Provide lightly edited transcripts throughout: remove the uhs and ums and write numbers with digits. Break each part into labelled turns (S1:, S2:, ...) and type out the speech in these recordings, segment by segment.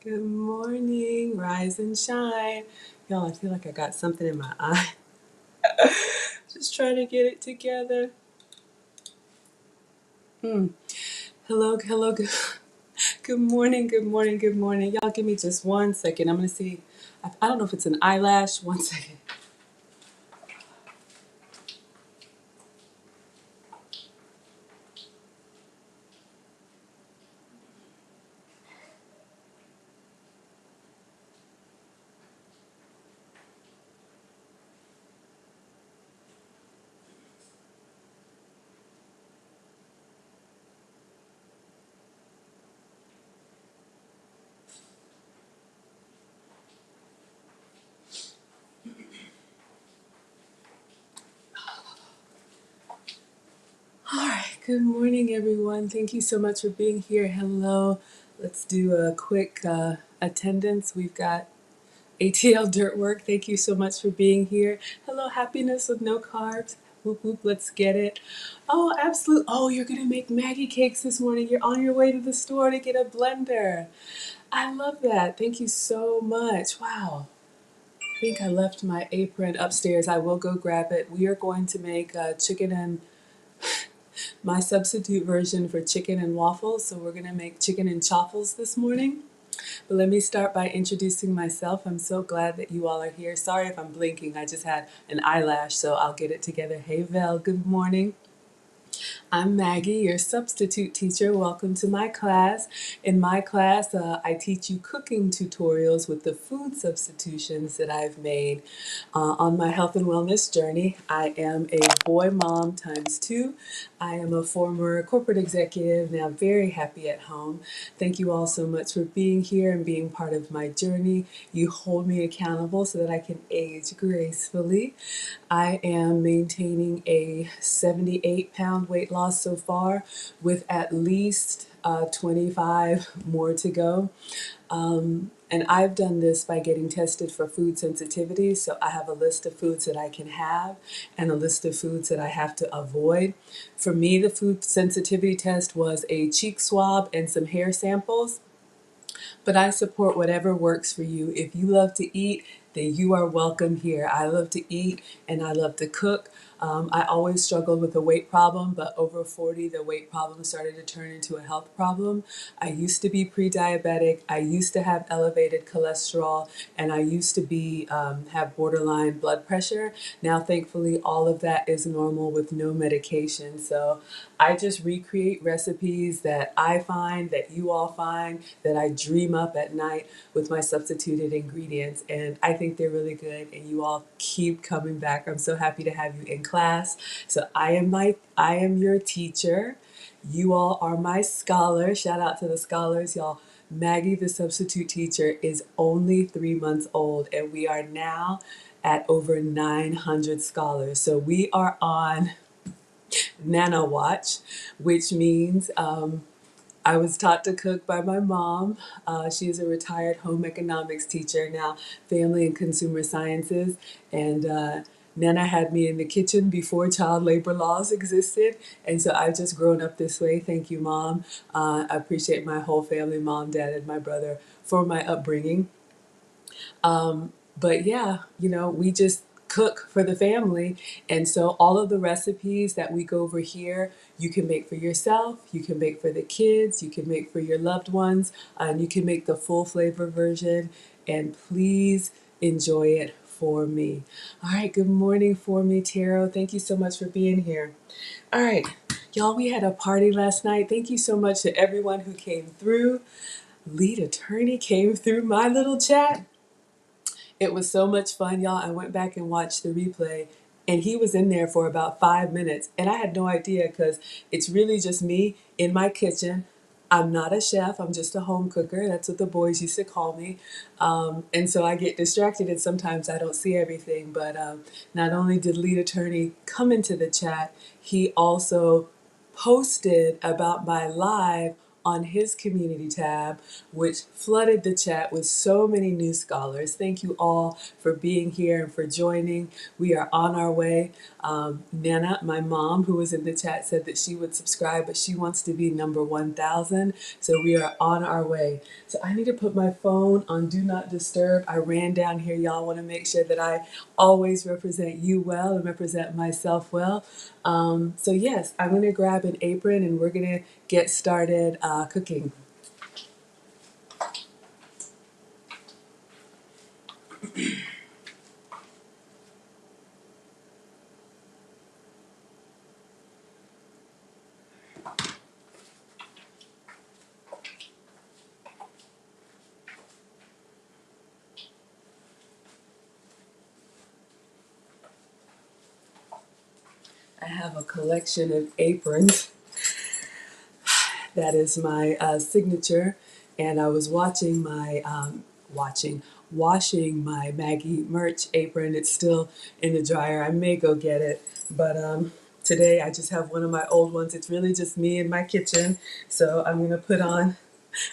S1: Good morning, rise and shine. Y'all, I feel like I got something in my eye. Just trying to get it together. Hello, hello, good morning, good morning, good morning. Y'all give me just 1 second. I'm going to see. I don't know if it's an eyelash. 1 second. All right, good morning, everyone. Thank you so much for being here. Hello. Let's do a quick attendance. We've got ATL Dirt Work, thank you so much for being here. Hello, Happiness with No Carbs. Whoop, whoop, let's get it. Oh, absolutely. Oh, you're going to make Maggie cakes this morning. You're on your way to the store to get a blender. I love that. Thank you so much. Wow. I think I left my apron upstairs. I will go grab it. We are going to make chicken and my substitute version for chicken and waffles. So we're going to make chicken and chaffles this morning. But let me start by introducing myself. I'm so glad that you all are here. Sorry if I'm blinking. I just had an eyelash, so I'll get it together. Hey, Vel, good morning. I'm Maggie, your substitute teacher. Welcome to my class. In my class, I teach you cooking tutorials with the food substitutions that I've made on my health and wellness journey. I am a boy mom times two. I am a former corporate executive, now very happy at home. Thank you all so much for being here and being part of my journey. You hold me accountable so that I can age gracefully. I am maintaining a 78-pound weight loss so far, with at least 25 more to go. And I've done this by getting tested for food sensitivity. So I have a list of foods that I can have and a list of foods that I have to avoid. For me, the food sensitivity test was a cheek swab and some hair samples. But I support whatever works for you. If you love to eat, then you are welcome here. I love to eat and I love to cook. I always struggled with a weight problem, but over 40, the weight problem started to turn into a health problem. I used to be pre-diabetic. I used to have elevated cholesterol, and I used to be have borderline blood pressure. Now, thankfully, all of that is normal with no medication. So I just recreate recipes that I find, that you all find, that I dream up at night with my substituted ingredients. And I think they're really good, and you all keep coming back. I'm so happy to have you in class. So I am your teacher. You all are my scholars. Shout out to the scholars, y'all. Maggie, the substitute teacher, is only 3 months old, and we are now at over 900 scholars. So we are on Nana Watch, which means I was taught to cook by my mom. She is a retired home economics teacher, now family and consumer sciences. And Nana had me in the kitchen before child labor laws existed. And so I've just grown up this way. Thank you, Mom. I appreciate my whole family, mom, dad, and my brother, for my upbringing. But yeah, we just cook for the family. And so all of the recipes that we go over here, you can make for yourself, you can make for the kids, you can make for your loved ones, and you can make the full flavor version. And please enjoy it for me. All right, good morning for me, Taro. Thank you so much for being here. All right, y'all, we had a party last night. Thank you so much to everyone who came through. Lead attorney came through my little chat. It was so much fun, y'all. I went back and watched the replay, and he was in there for about 5 minutes. And I had no idea, because it's really just me in my kitchen. I'm not a chef, I'm just a home cooker. That's what the boys used to call me. And so I get distracted, and sometimes I don't see everything. But not only did lead attorney come into the chat, he also posted about my live on his community tab, which flooded the chat with so many new scholars. Thank you all for being here and for joining. We are on our way. Nana, my mom, who was in the chat, said that she would subscribe, but she wants to be number 1,000. So we are on our way. So I need to put my phone on Do Not Disturb. I ran down here. Y'all want to make sure that I always represent you well and represent myself well. So yes, I'm going to grab an apron and we're going to get started cooking. I have a collection of aprons. That is my signature, and I was watching my washing my Maggie merch apron. It's still in the dryer. I may go get it, but today I just have one of my old ones. It's really just me in my kitchen, so I'm gonna put on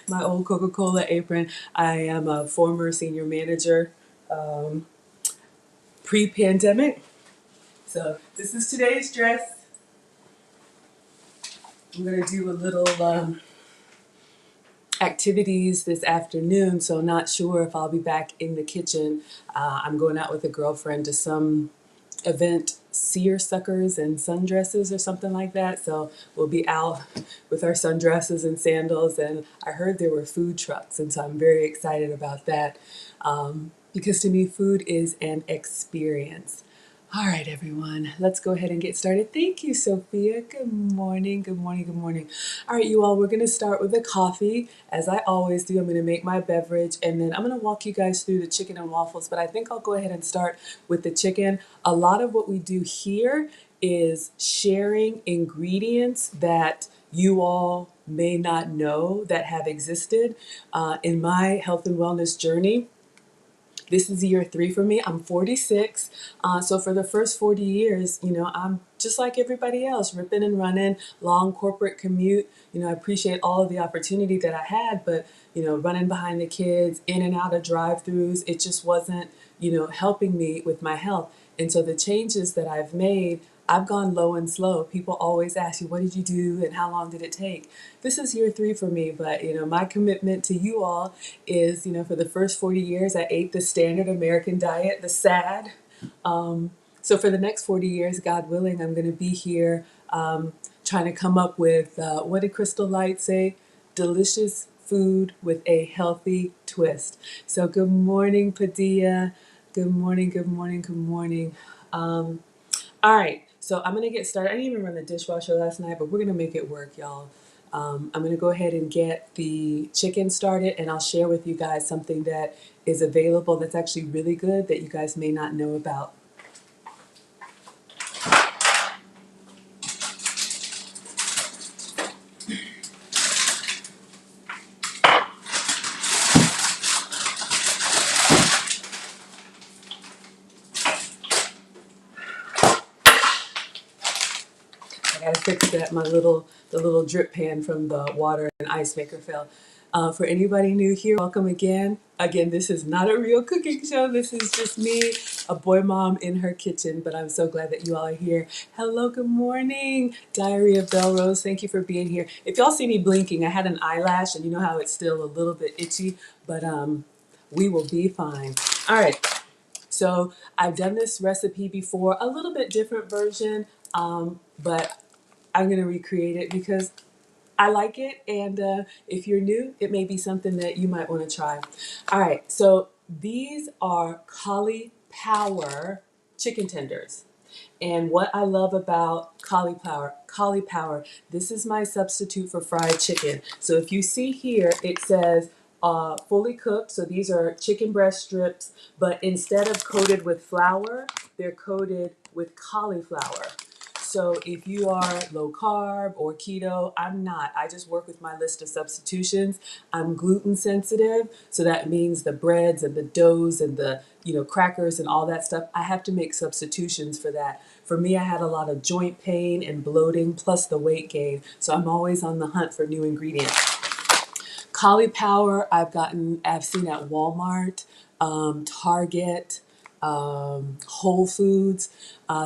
S1: my old Coca-Cola apron. I am a former senior manager pre-pandemic, so this is today's dress. I'm gonna do a little activities this afternoon, so not sure if I'll be back in the kitchen. I'm going out with a girlfriend to some event, seersuckers and sundresses or something like that. So we'll be out with our sundresses and sandals, and I heard there were food trucks, and so I'm very excited about that because to me food is an experience. All right, everyone, let's go ahead and get started. Thank you, Sophia. Good morning, good morning, good morning. All right, you all, we're going to start with a coffee. As I always do, I'm going to make my beverage, and then I'm going to walk you guys through the chicken and waffles, but I think I'll go ahead and start with the chicken. A lot of what we do here is sharing ingredients that you all may not know that have existed in my health and wellness journey. This is year 3 for me. I'm 46. So for the first 40 years, I'm just like everybody else, ripping and running, long corporate commute. I appreciate all of the opportunity that I had, but, running behind the kids, in and out of drive-throughs, it just wasn't, helping me with my health. And so the changes that I've made, I've gone low and slow. People always ask you, what did you do and how long did it take? This is year 3 for me, but my commitment to you all is, for the first 40 years, I ate the standard American diet, the SAD. So for the next 40 years, God willing, I'm going to be here trying to come up with, what did Crystal Light say? Delicious food with a healthy twist. So good morning, Padilla. Good morning, good morning, good morning. All right, so I'm gonna get started. I didn't even run the dishwasher last night, but we're gonna make it work, y'all. I'm gonna go ahead and get the chicken started, and I'll share with you guys something that is available that's actually really good that you guys may not know about. I gotta fix that. The little drip pan from the water and ice maker fell. For anybody new here, welcome again. Again, this is not a real cooking show. This is just me, a boy mom in her kitchen, but I'm so glad that you all are here. Hello, good morning. Diary of Belle Rose, thank you for being here. If y'all see me blinking, I had an eyelash, and you know how it's still a little bit itchy, but we will be fine. All right. So I've done this recipe before, a little bit different version, but I'm going to recreate it because I like it, and if you're new, it may be something that you might want to try. All right, so these are cauliflower chicken tenders. And what I love about cauliflower, this is my substitute for fried chicken. So if you see here, it says fully cooked. So these are chicken breast strips, but instead of coated with flour, they're coated with cauliflower. So if you are low carb or keto, I'm not. I just work with my list of substitutions. I'm gluten sensitive, so that means the breads and the doughs and the crackers and all that stuff, I have to make substitutions for that. For me, I had a lot of joint pain and bloating plus the weight gain, so I'm always on the hunt for new ingredients. Cauliflower I've seen at Walmart, Target, Whole Foods.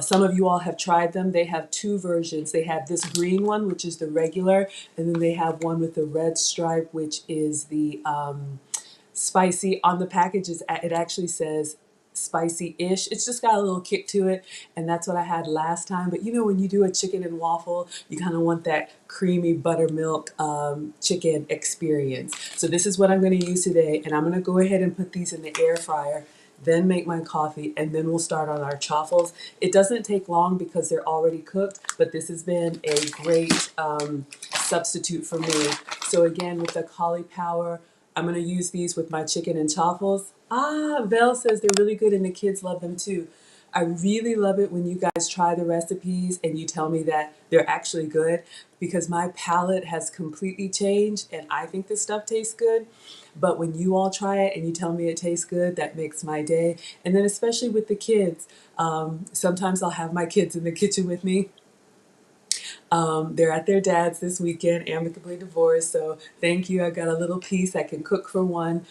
S1: Some of you all have tried them. They have two versions. They have this green one, which is the regular, and then they have one with the red stripe, which is the spicy. On the package, it actually says spicy-ish. It's just got a little kick to it, and that's what I had last time. But you know, when you do a chicken and waffle, you kind of want that creamy buttermilk chicken experience. So this is what I'm going to use today, and I'm going to go ahead and put these in the air fryer, then make my coffee, and then we'll start on our chaffles. It doesn't take long because they're already cooked, but this has been a great substitute for me. So again, with the cauliflower, I'm going to use these with my chicken and chaffles. Vel says they're really good and the kids love them too. I really love it when you guys try the recipes and you tell me that they're actually good, because my palate has completely changed and I think this stuff tastes good. But when you all try it and you tell me it tastes good, that makes my day. And then especially with the kids, sometimes I'll have my kids in the kitchen with me. They're at their dad's this weekend, amicably divorced, so thank you. I got a little piece. I can cook for one.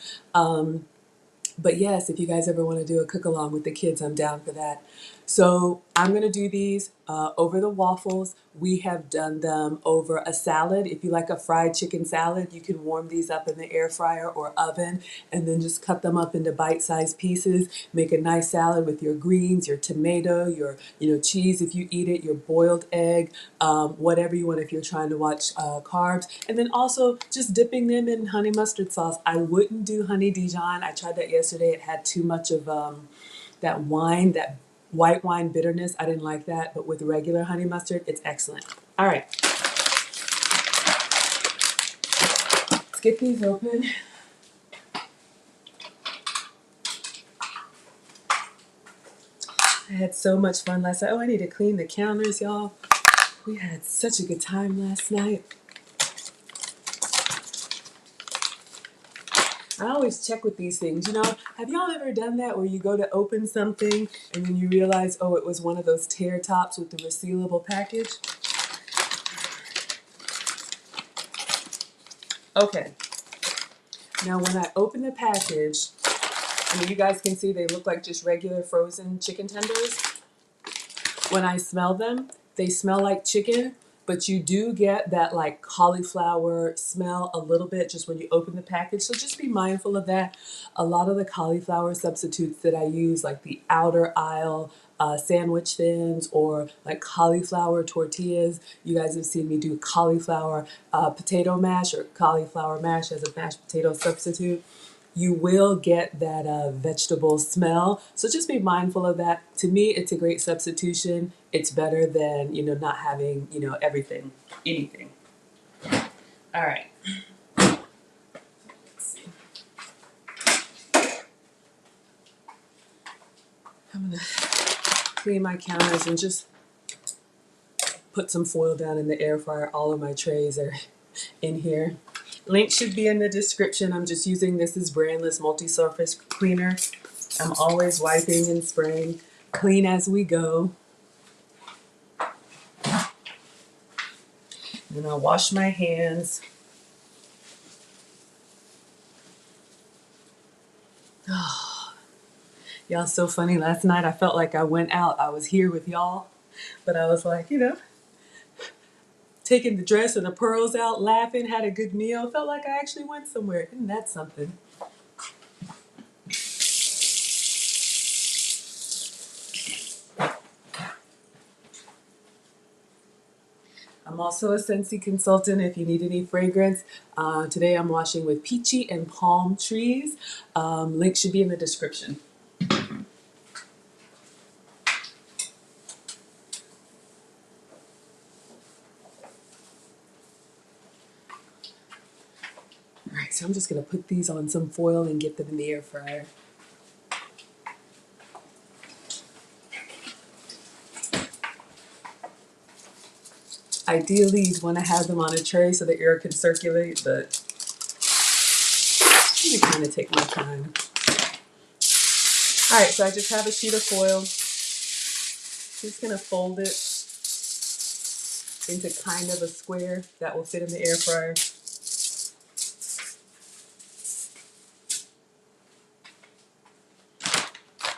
S1: But yes, if you guys ever want to do a cook along with the kids, I'm down for that. So I'm going to do these over the waffles. We have done them over a salad. If you like a fried chicken salad, you can warm these up in the air fryer or oven and then just cut them up into bite-sized pieces. Make a nice salad with your greens, your tomato, your cheese if you eat it, your boiled egg, whatever you want if you're trying to watch carbs. And then also just dipping them in honey mustard sauce. I wouldn't do honey Dijon. I tried that yesterday. It had too much of that wine, that white wine bitterness. I didn't like that, but with regular honey mustard, it's excellent. All right, let's get these open. I had so much fun last night. Oh, I need to clean the counters, y'all. We had such a good time last night. I always check with these things. You know, have y'all ever done that where you go to open something and then you realize, oh, it was one of those tear tops with the resealable package? Okay. Now, when I open the package, I mean, you guys can see they look like just regular frozen chicken tenders. When I smell them, they smell like chicken, but you do get that like cauliflower smell a little bit just when you open the package. So just be mindful of that. A lot of the cauliflower substitutes that I use, like the outer aisle sandwich thins or like cauliflower tortillas. You guys have seen me do cauliflower potato mash or cauliflower mash as a mashed potato substitute. You will get that vegetable smell. So just be mindful of that. To me, it's a great substitution. It's better than, not having, anything. All right. Let's see. I'm going to clean my counters and just put some foil down in the air fryer. All of my trays are in here. Link should be in the description. I'm just using this as Brandless multi-surface cleaner. I'm always wiping and spraying, clean as we go. Then I'll wash my hands. Oh, y'all, so funny. Last night I felt like I went out. I was here with y'all, but I was like, taking the dress and the pearls out, laughing, had a good meal. Felt like I actually went somewhere. Isn't that something? I'm also a Scentsy consultant if you need any fragrance. Today I'm washing with peachy and palm trees. Link should be in the description. All right, so I'm just going to put these on some foil and get them in the air fryer. Ideally, you'd want to have them on a tray so the air can circulate, but I'm going to kind of take my time. All right, so I just have a sheet of foil. Just going to fold it into kind of a square that will fit in the air fryer.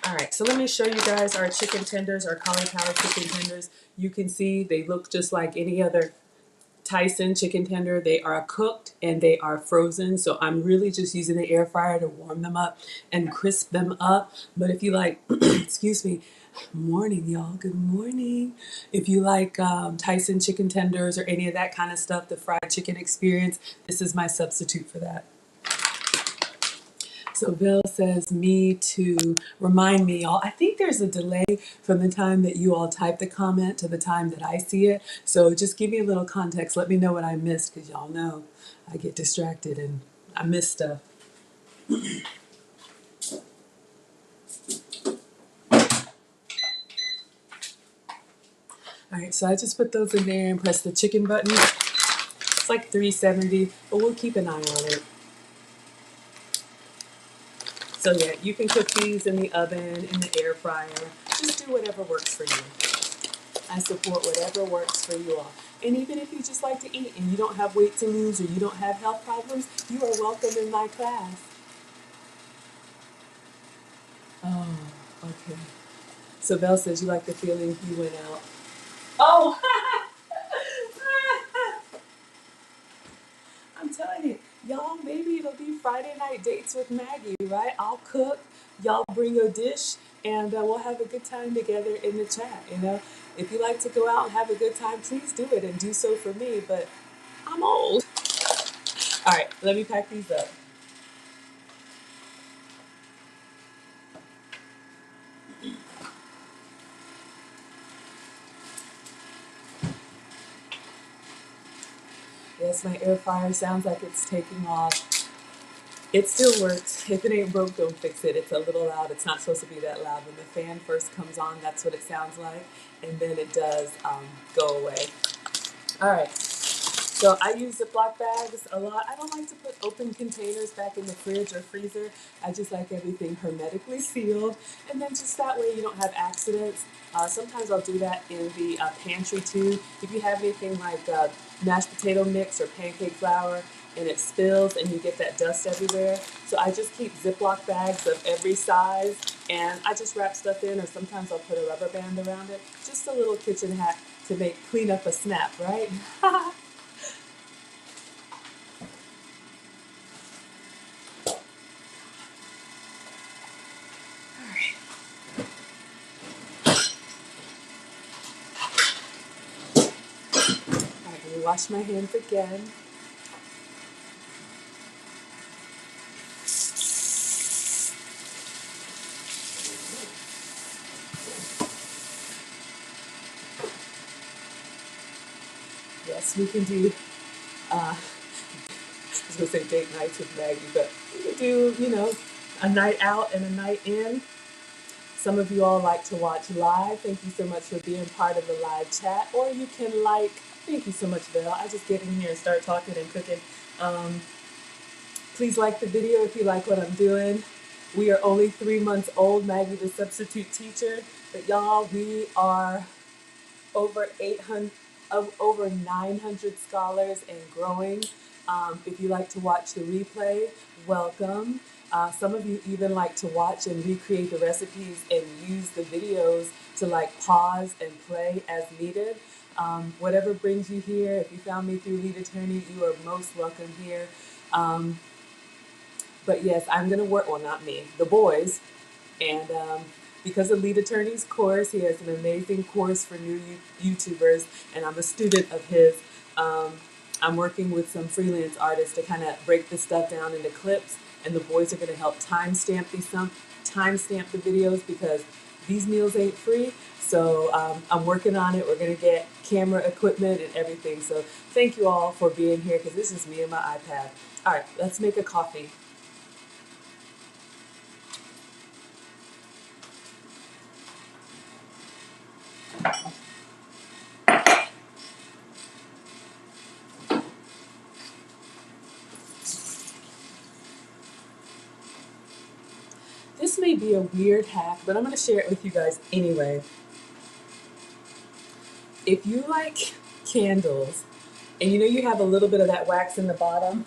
S1: All right, so let me show you guys our chicken tenders, our cauliflower chicken tenders. You can see they look just like any other Tyson chicken tender. They are cooked and they are frozen, so I'm really just using the air fryer to warm them up and crisp them up. But if you like, excuse me, morning y'all, good morning. If you like Tyson chicken tenders or any of that kind of stuff, the fried chicken experience, this is my substitute for that. So Bill says, me to remind me, y'all. I think there's a delay from the time that you all type the comment to the time that I see it. So just give me a little context. Let me know what I missed, because y'all know I get distracted and I miss stuff. All right, so I just put those in there and press the chicken button. It's like 370, but we'll keep an eye on it. So yeah, you can cook these in the oven, in the air fryer. Just do whatever works for you. I support whatever works for you all. And even if you just like to eat and you don't have weight to lose or you don't have health problems, you are welcome in my class. Oh, okay. So Belle says you like the feeling you went out. Oh, I'm telling you, y'all, maybe it'll be Friday night dates with Maggie, right? I'll cook, y'all bring a dish, and we'll have a good time together in the chat, you know? If you like to go out and have a good time, please do it and do so for me, but I'm old. All right, let me pack these up. Yes, my air fryer sounds like it's taking off. It still works. If it ain't broke, don't fix it. It's a little loud. It's not supposed to be that loud. When the fan first comes on, that's what it sounds like. And then it does go away. All right. So I use Ziploc bags a lot. I don't like to put open containers back in the fridge or freezer. I just like everything hermetically sealed. And then just that way you don't have accidents. Sometimes I'll do that in the pantry too. If you have anything like mashed potato mix or pancake flour and it spills and you get that dust everywhere. So I just keep Ziploc bags of every size and I just wrap stuff in, or sometimes I'll put a rubber band around it. Just a little kitchen hack to make clean up a snap, right? Let me wash my hands again. Yes, we can do, I was going to say date nights with Maggie, but we could do, you know, a night out and a night in. Some of you all like to watch live. Thank you so much for being part of the live chat. Or you can like, thank you so much, Bill. I just get in here and start talking and cooking. Please like the video if you like what I'm doing. We are only 3 months old, Maggie the substitute teacher. But y'all, we are over 900 scholars and growing. If you like to watch the replay, welcome. Some of you even like to watch and recreate the recipes and use the videos to like pause and play as needed. Whatever brings you here, if you found me through Lead Attorney, you are most welcome here. But yes, I'm going to work, well, not me, the boys. And because of Lead Attorney's course, he has an amazing course for new YouTubers, and I'm a student of his. I'm working with some freelance artists to kind of break this stuff down into clips, and the boys are going to help timestamp the videos, because these meals ain't free. So I'm working on it. We're going to get camera equipment and everything. So thank you all for being here, because this is me and my iPad. All right, let's make a coffee. This may be a weird hack, but I'm going to share it with you guys anyway. If you like candles, and you know you have a little bit of that wax in the bottom,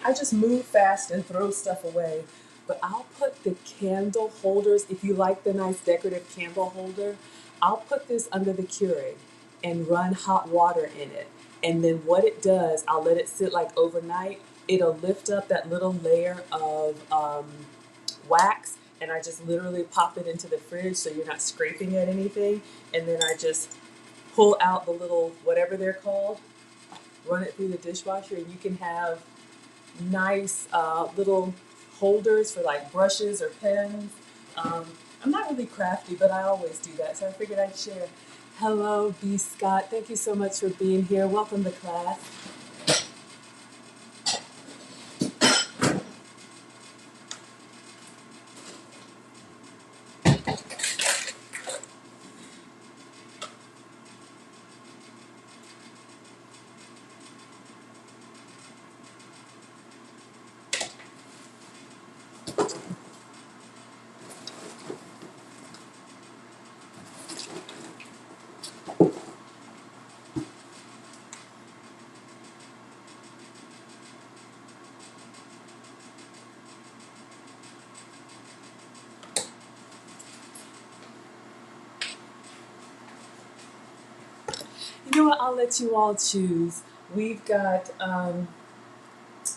S1: I just move fast and throw stuff away. but I'll put the candle holders, if you like the nice decorative candle holder, I'll put this under the Keurig and run hot water in it. And then what it does, I'll let it sit like overnight. It'll lift up that little layer of wax, and I just literally pop it into the fridge so you're not scraping at anything. And then I just pull out the little, whatever they're called, run it through the dishwasher, and you can have nice little holders for like brushes or pens. I'm not really crafty, but I always do that, so I figured I'd share. Hello, B. Scott. Thank you so much for being here. Welcome to class. You know what? I'll let you all choose. We've got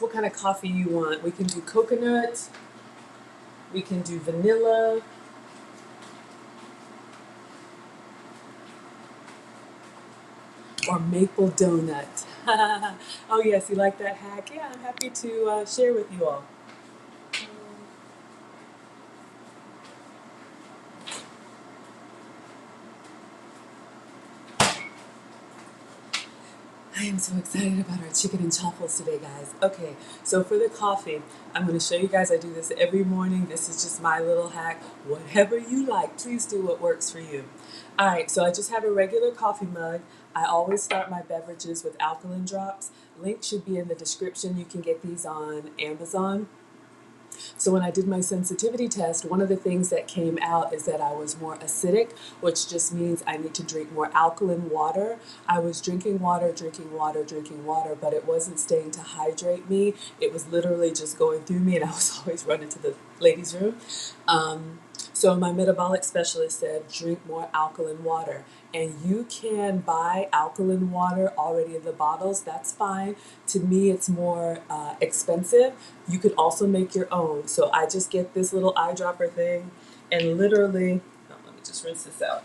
S1: what kind of coffee you want. We can do coconut. We can do vanilla. Or maple donut. Oh yes, you like that hack? Yeah, I'm happy to share with you all. I am so excited about our chicken and chaffles today, guys. Okay, so for the coffee, I'm going to show you guys. I do this every morning. This is just my little hack. Whatever you like, please do what works for you. All right, so I just have a regular coffee mug. I always start my beverages with Alkaline Drops. Link should be in the description. You can get these on Amazon. So when I did my sensitivity test, one of the things that came out is that I was more acidic, which just means I need to drink more alkaline water. I was drinking water, but it wasn't staying to hydrate me. It was literally just going through me, and I was always running to the ladies' room. So my metabolic specialist said, drink more alkaline water. And you can buy alkaline water already in the bottles. That's fine. To me, it's more expensive. You could also make your own. So I just get this little eyedropper thing and literally, oh, let me just rinse this out.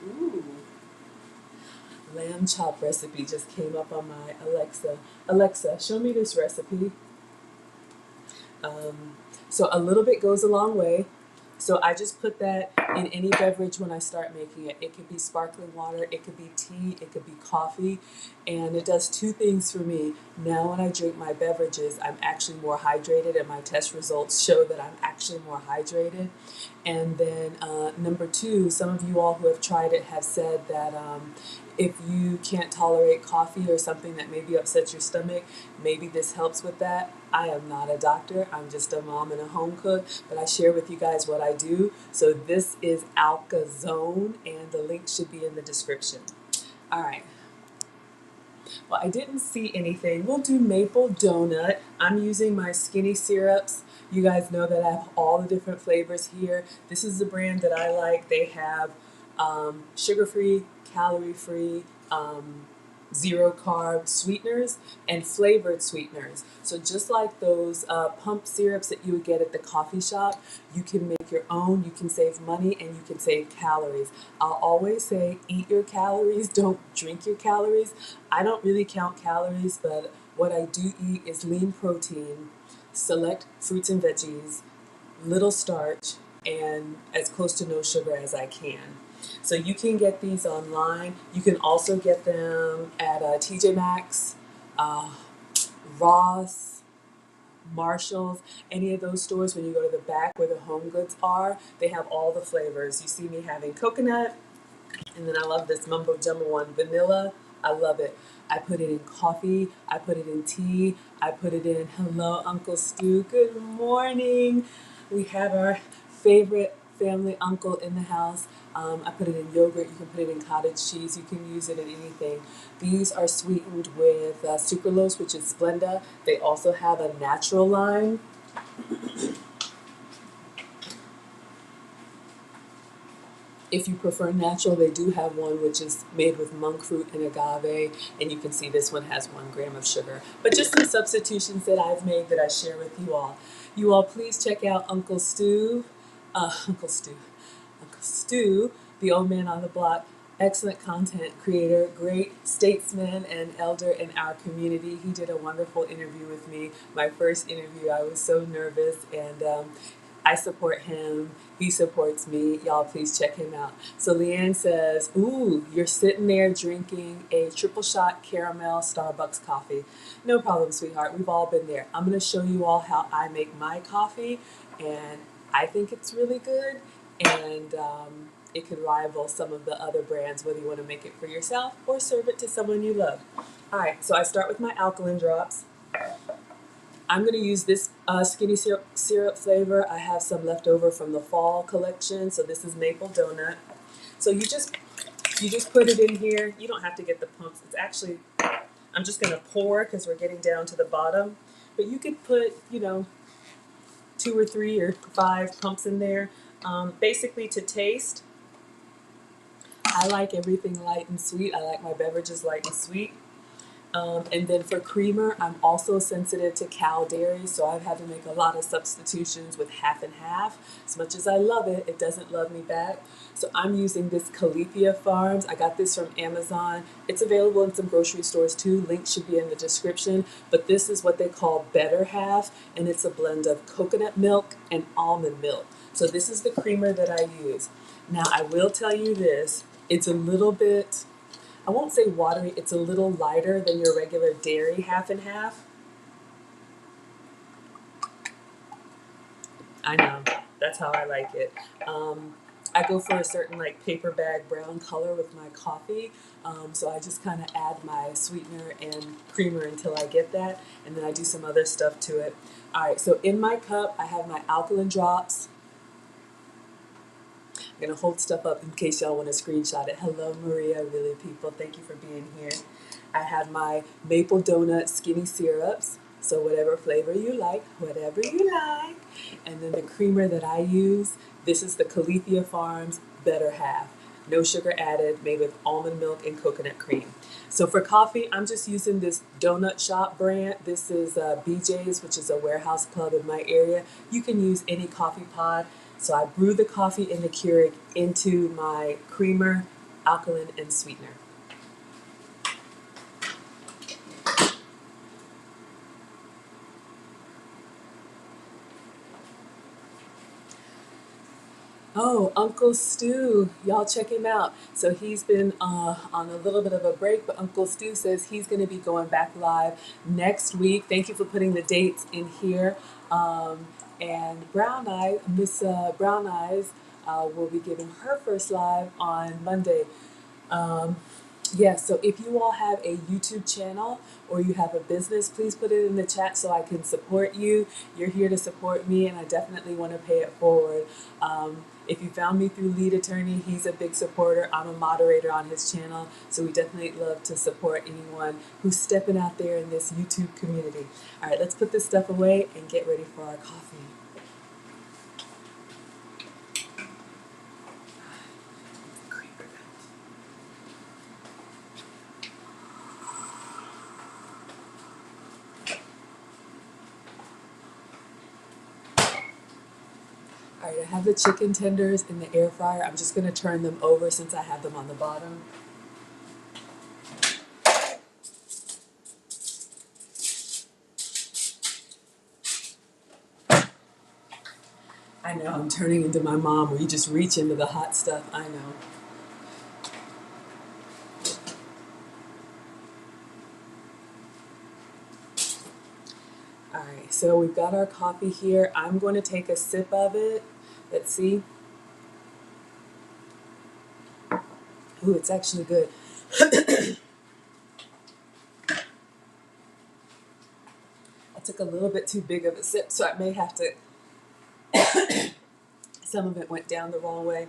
S1: Ooh. Lamb chop recipe just came up on my Alexa. Alexa, show me this recipe. So a little bit goes a long way. So I just put that in any beverage when I start making it. It could be sparkling water, it could be tea, it could be coffee, and it does two things for me. Now when I drink my beverages, I'm actually more hydrated, and my test results show that I'm actually more hydrated. And then number two, some of you all who have tried it have said that if you can't tolerate coffee or something that maybe upsets your stomach, maybe this helps with that. I am not a doctor. I'm just a mom and a home cook, but I share with you guys what I do. So this is Alkazone, and the link should be in the description. All right. Well, I didn't see anything. We'll do maple donut. I'm using my skinny syrups. You guys know that I have all the different flavors here. This is the brand that I like. They have sugar-free, calorie-free, zero carb sweeteners and flavored sweeteners. So just like those pump syrups that you would get at the coffee shop, you can make your own, you can save money, and you can save calories. I'll always say eat your calories, don't drink your calories. I don't really count calories, but what I do eat is lean protein, select fruits and veggies, little starch, and as close to no sugar as I can. So you can get these online. You can also get them at TJ Maxx, Ross, Marshalls, any of those stores. When you go to the back where the home goods are, they have all the flavors. You see me having coconut, and then I love this mumbo jumbo one, vanilla. I love it. I put it in coffee, I put it in tea, I put it in, hello, Uncle Stu, good morning. We have our favorite family uncle in the house. I put it in yogurt. You can put it in cottage cheese. You can use it in anything. These are sweetened with sucralose, which is Splenda. They also have a natural line. If you prefer natural, they do have one which is made with monk fruit and agave, and you can see this one has 1 gram of sugar. But just some substitutions that I've made that I share with you all. You all please check out Uncle Stu, Uncle Stu, Uncle Stu, the old man on the block. Excellent content creator, great statesman and elder in our community. He did a wonderful interview with me. My first interview, I was so nervous, and I support him. He supports me. Y'all, please check him out. So Leanne says, ooh, you're sitting there drinking a triple shot caramel Starbucks coffee. No problem, sweetheart. We've all been there. I'm going to show you all how I make my coffee, and I think it's really good, and it could rival some of the other brands, whether you want to make it for yourself or serve it to someone you love. All right, so I start with my Alkaline Drops. I'm going to use this skinny syrup flavor. I have some left over from the fall collection. So this is maple donut. So you just put it in here. You don't have to get the pumps. It's actually, I'm just going to pour because we're getting down to the bottom. But you could put, 2 or 3 or 5 pumps in there. Basically to taste, I like everything light and sweet. I like my beverages light and sweet. And then for creamer, I'm also sensitive to cow dairy, so I've had to make a lot of substitutions with half and half. As much as I love it, it doesn't love me back. So I'm using this Califia Farms. I got this from Amazon. It's available in some grocery stores too. Link should be in the description. But this is what they call Better Half, and it's a blend of coconut milk and almond milk. So this is the creamer that I use. Now I will tell you this, it's a little bit, I won't say watery, it's a little lighter than your regular dairy half and half. I know, that's how I like it. I go for a certain like paper bag brown color with my coffee. So I just kind of add my sweetener and creamer until I get that. And then I do some other stuff to it. All right, so in my cup, I have my Alkaline Drops. I'm going to hold stuff up in case y'all want to screenshot it. Hello, Maria, really people. Thank you for being here. I have my maple donut skinny syrups. So whatever flavor you like, whatever you like. And then the creamer that I use, this is the Califia Farms Better Half. No sugar added, made with almond milk and coconut cream. So for coffee, I'm just using this Donut Shop brand. This is BJ's, which is a warehouse club in my area. You can use any coffee pod. So I brew the coffee in the Keurig into my creamer, alkaline, and sweetener. Oh, Uncle Stu, y'all check him out. So he's been on a little bit of a break, but Uncle Stu says he's going to be going back live next week. Thank you for putting the dates in here. And Brown Eyes, Miss Brown Eyes, will be giving her first live on Monday. Yes, so if you all have a YouTube channel or you have a business, please put it in the chat so I can support you. You're here to support me, and I definitely want to pay it forward. If you found me through Lead Attorney, he's a big supporter. I'm a moderator on his channel, so we definitely love to support anyone who's stepping out there in this YouTube community. All right, let's put this stuff away and get ready for our coffee. All right, I have the chicken tenders in the air fryer. I'm just going to turn them over since I have them on the bottom. I know, I'm turning into my mom where you just reach into the hot stuff. I know. All right, so we've got our coffee here. I'm going to take a sip of it. Let's see. Ooh, it's actually good. I took a little bit too big of a sip, so I may have to, some of it went down the wrong way.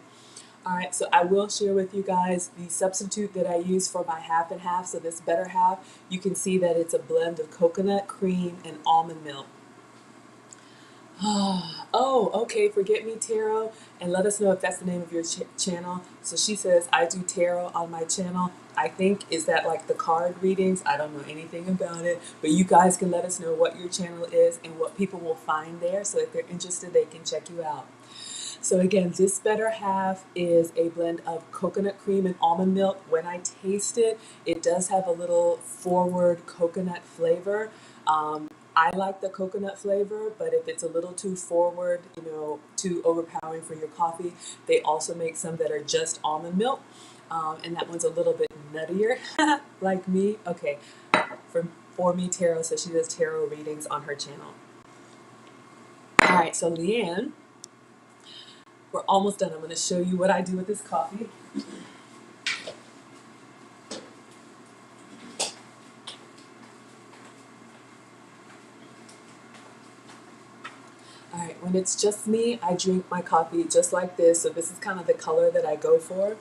S1: All right, so I will share with you guys the substitute that I use for my half and half. So this better half, you can see that it's a blend of coconut, cream, and almond milk. Oh, okay. Forget me tarot, and let us know if that's the name of your channel. So she says I do tarot on my channel. I think is that like the card readings. I don't know anything about it, but you guys can let us know what your channel is and what people will find there. So if they're interested, they can check you out. So again, this better half is a blend of coconut cream and almond milk. When I taste it, it does have a little forward coconut flavor. I like the coconut flavor, but if it's a little too forward, too overpowering for your coffee, they also make some that are just almond milk. And that one's a little bit nuttier, like me. Okay, for me, Tarot says she does tarot readings on her channel. All right, so Leanne, we're almost done. I'm going to show you what I do with this coffee. All right, when it's just me, I drink my coffee just like this. So this is kind of the color that I go for.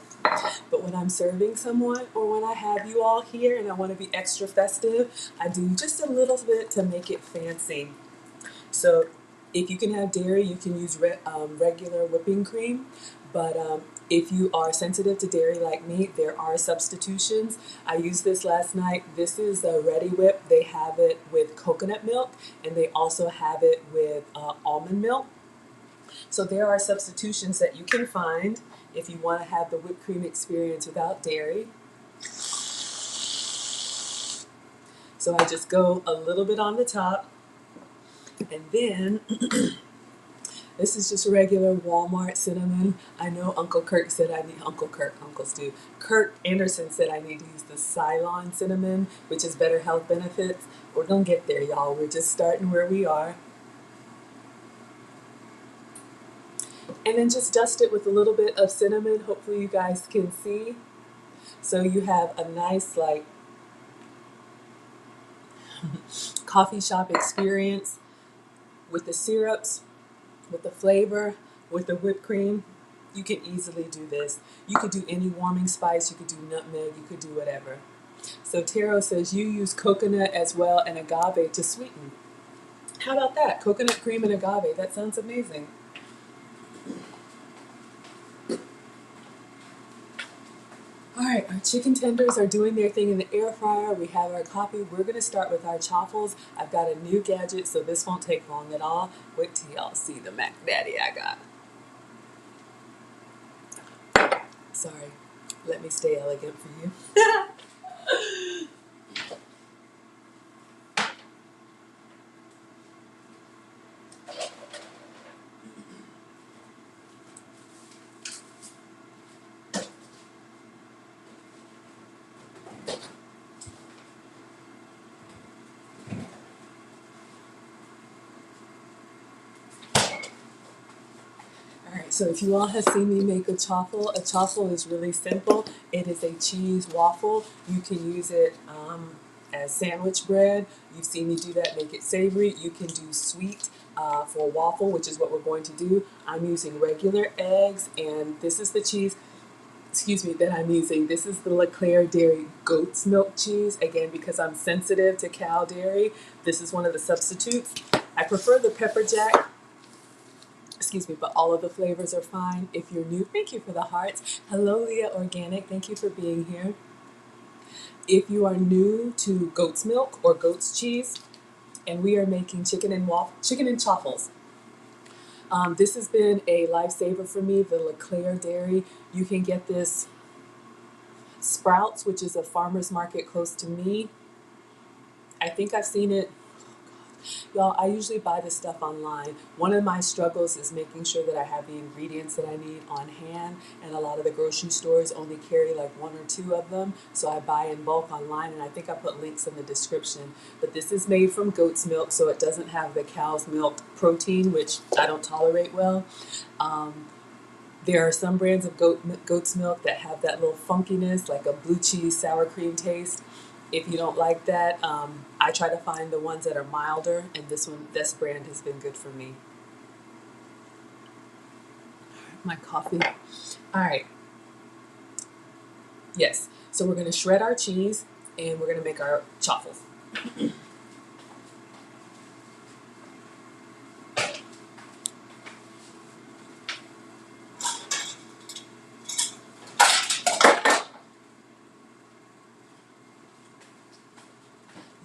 S1: But when I'm serving someone or when I have you all here and I want to be extra festive, I do just a little bit to make it fancy. So if you can have dairy, you can use regular whipping cream. But if you are sensitive to dairy like me, there are substitutions. I used this last night. This is a Ready Whip. They have it with coconut milk, and they also have it with almond milk. So there are substitutions that you can find if you want to have the whipped cream experience without dairy. So I just go a little bit on the top, and then this is just regular Walmart cinnamon. I know Uncle Kirk said I need, Uncle Stu, Kirk Anderson said I need to use the Ceylon cinnamon, which is better health benefits. We're gonna get there, y'all. We're just starting where we are. And then just dust it with a little bit of cinnamon. Hopefully you guys can see. So you have a nice like coffee shop experience with the syrups, with the flavor, with the whipped cream. You can easily do this. You could do any warming spice, you could do nutmeg, you could do whatever. So Tarot says you use coconut as well and agave to sweeten. How about that? Coconut cream and agave. That sounds amazing. All right, our chicken tenders are doing their thing in the air fryer. We have our coffee. We're going to start with our Chaffles. I've got a new gadget, so this won't take long at all. Wait till y'all see the Mac Daddy I got. Sorry, let me stay elegant for you. So if you all have seen me make a chaffle is really simple. It is a cheese waffle. You can use it as sandwich bread. You've seen me do that, make it savory. You can do sweet for waffle, which is what we're going to do. I'm using regular eggs, and this is the cheese, that I'm using. This is the LeClaire Dairy goat's milk cheese. Again, because I'm sensitive to cow dairy, this is one of the substitutes. I prefer the pepper jack. But all of the flavors are fine. If you're new, thank you for the hearts. Hello, Leah Organic. Thank you for being here. If you are new to goat's milk or goat's cheese, and we are making chicken and chaffles. This has been a lifesaver for me, the LeClaire Dairy. You can get this Sprouts, which is a farmer's market close to me. I think I've seen it. Y'all, I usually buy this stuff online. One of my struggles is making sure that I have the ingredients that I need on hand, and a lot of the grocery stores only carry like 1 or 2 of them, so I buy in bulk online, and I think I put links in the description. But this is made from goat's milk, so it doesn't have the cow's milk protein, which I don't tolerate well. There are some brands of goat's milk that have that little funkiness, like a blue cheese sour cream taste. If you don't like that, I try to find the ones that are milder, and this brand has been good for me. My coffee All right, yes. So we're gonna shred our cheese and we're gonna make our chaffles.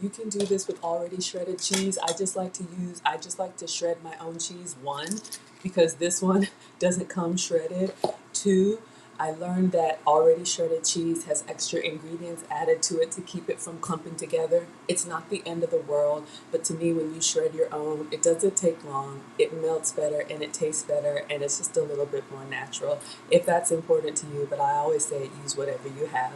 S1: You can do this with already shredded cheese. I just like to shred my own cheese. One, because this one doesn't come shredded. Two, I learned that already shredded cheese has extra ingredients added to it to keep it from clumping together. It's not the end of the world, but to me, when you shred your own, it doesn't take long, it melts better, and it tastes better, and it's just a little bit more natural. If that's important to you, but I always say use whatever you have.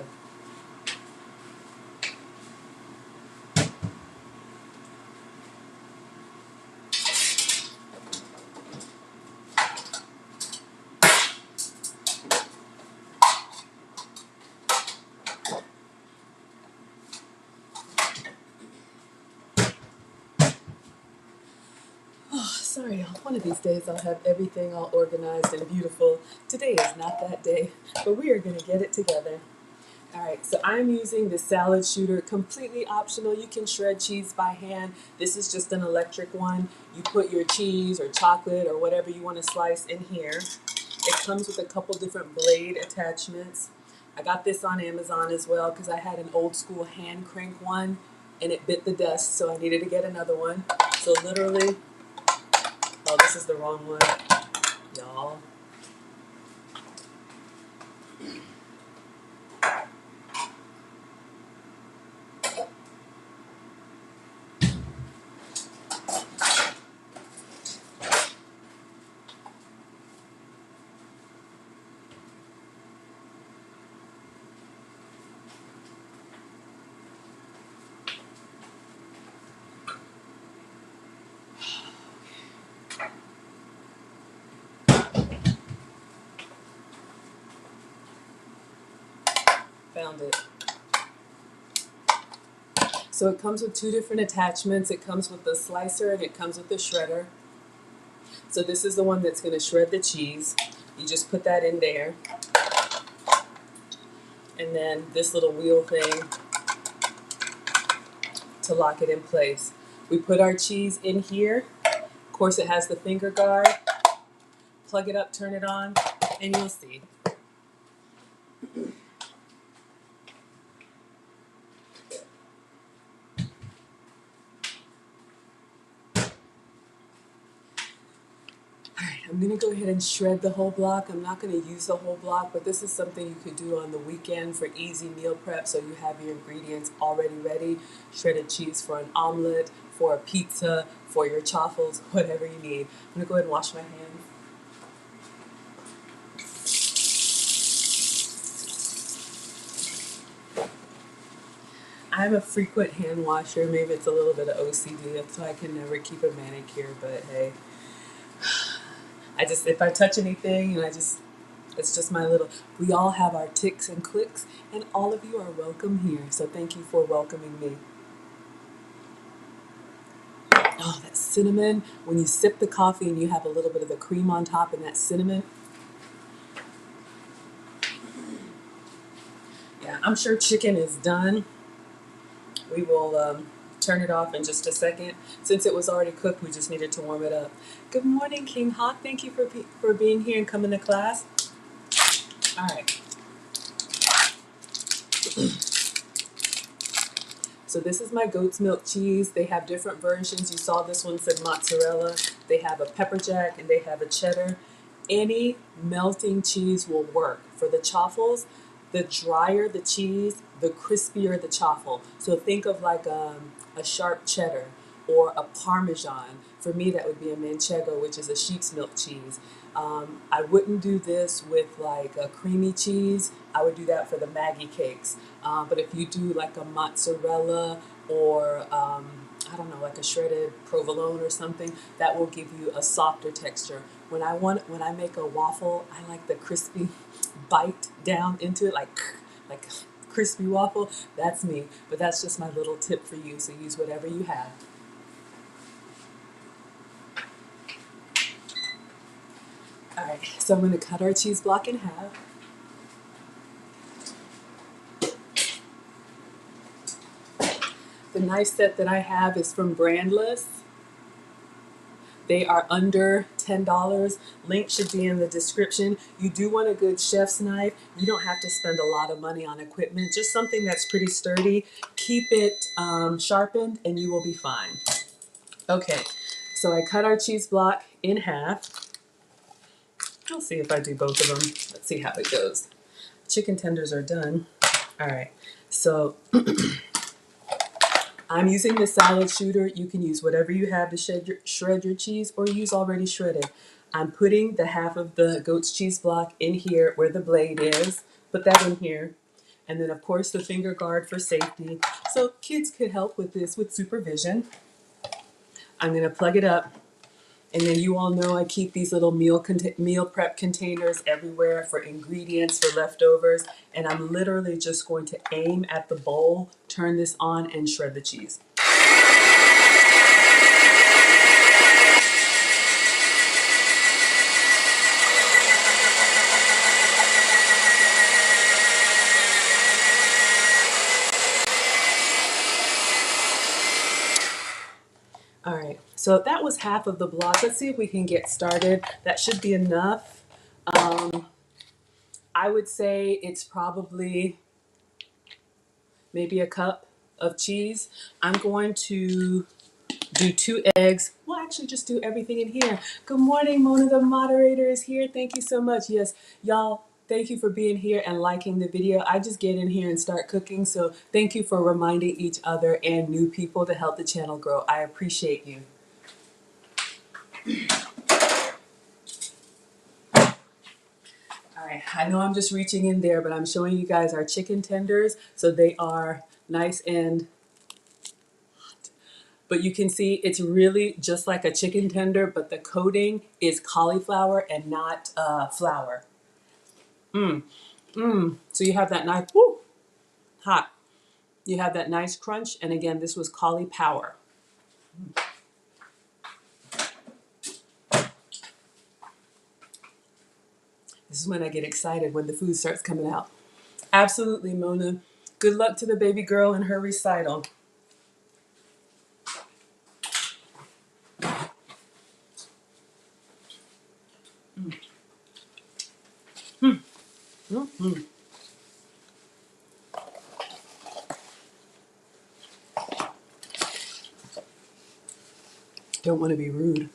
S1: Sorry, y'all. One of these days I'll have everything all organized and beautiful. Today is not that day, but we are going to get it together. All right, so I'm using the salad shooter, completely optional. You can shred cheese by hand. This is just an electric one. You put your cheese or chocolate or whatever you want to slice in here. It comes with a couple different blade attachments. I got this on Amazon as well because I had an old school hand crank one and it bit the dust, so I needed to get another one. So literally, oh, this is the wrong one, y'all. Found it. So it comes with two different attachments. It comes with the slicer and it comes with the shredder. So this is the one that's going to shred the cheese. You just put that in there. And then this little wheel thing to lock it in place. We put our cheese in here. Of course, it has the finger guard. Plug it up, turn it on, and you'll see. Alright, I'm going to go ahead and shred the whole block. I'm not going to use the whole block, but this is something you could do on the weekend for easy meal prep, so you have your ingredients already ready. Shredded cheese for an omelet, for a pizza, for your chaffles, whatever you need. I'm going to go ahead and wash my hands. I'm a frequent hand washer. Maybe it's a little bit of OCD, that's why I can never keep a manicure, but hey. If I touch anything, it's just my little, we all have our ticks and clicks, and all of you are welcome here. So thank you for welcoming me. Oh, that cinnamon, when you sip the coffee and you have a little bit of the cream on top and that cinnamon. Yeah, I'm sure chicken is done. We will turn it off in just a second. Since it was already cooked, we just needed to warm it up. Good morning, King Hawk. Thank you for being here and coming to class. All right. So this is my goat's milk cheese. They have different versions. You saw this one said mozzarella. They have a pepper jack and they have a cheddar. Any melting cheese will work. For the chaffles, the drier the cheese, the crispier the chaffle. So think of like a sharp cheddar or a Parmesan. For me, that would be a Manchego, which is a sheep's milk cheese. I wouldn't do this with like a creamy cheese. I would do that for the Maggie cakes. But if you do like a mozzarella or I don't know, like a shredded provolone or something, that will give you a softer texture. When I make a waffle, I like the crispy bite down into it, like crispy waffle. That's me, but that's just my little tip for you. So use whatever you have. All right, so I'm going to cut our cheese block in half. The knife set that I have is from Brandless. They are under $10. Link should be in the description. You do want a good chef's knife. You don't have to spend a lot of money on equipment. Just something that's pretty sturdy. Keep it sharpened and you will be fine. Okay, so I cut our cheese block in half. I'll see if I do both of them. Let's see how it goes. Chicken tenders are done. All right, so I'm using the salad shooter. You can use whatever you have to shred your cheese or use already shredded. I'm putting the half of the goat's cheese block in here where the blade is. Put that in here. And then of course the finger guard for safety. So kids could help with this with supervision. I'm gonna plug it up. And then you all know I keep these little meal prep containers everywhere for ingredients, for leftovers. And I'm literally just going to aim at the bowl, turn this on, and shred the cheese. All right, so that was half of the block. Let's see if we can get started. That should be enough. I would say it's probably maybe a cup of cheese. I'm going to do 2 eggs. We'll actually just do everything in here. Good morning, Mona, the moderator is here. Thank you so much. Yes, y'all, thank you for being here and liking the video. I just get in here and start cooking, so thank you for reminding each other and new people to help the channel grow. I appreciate you. All right, I know I'm just reaching in there, but I'm showing you guys our chicken tenders. So they are nice and hot. But you can see it's really just like a chicken tender, but the coating is cauliflower and not flour. So you have that nice, whoo, hot. You have that nice crunch. And again, this was cauliflower. This is when I get excited, when the food starts coming out. Absolutely, Mona. Good luck to the baby girl in her recital. Don't want to be rude.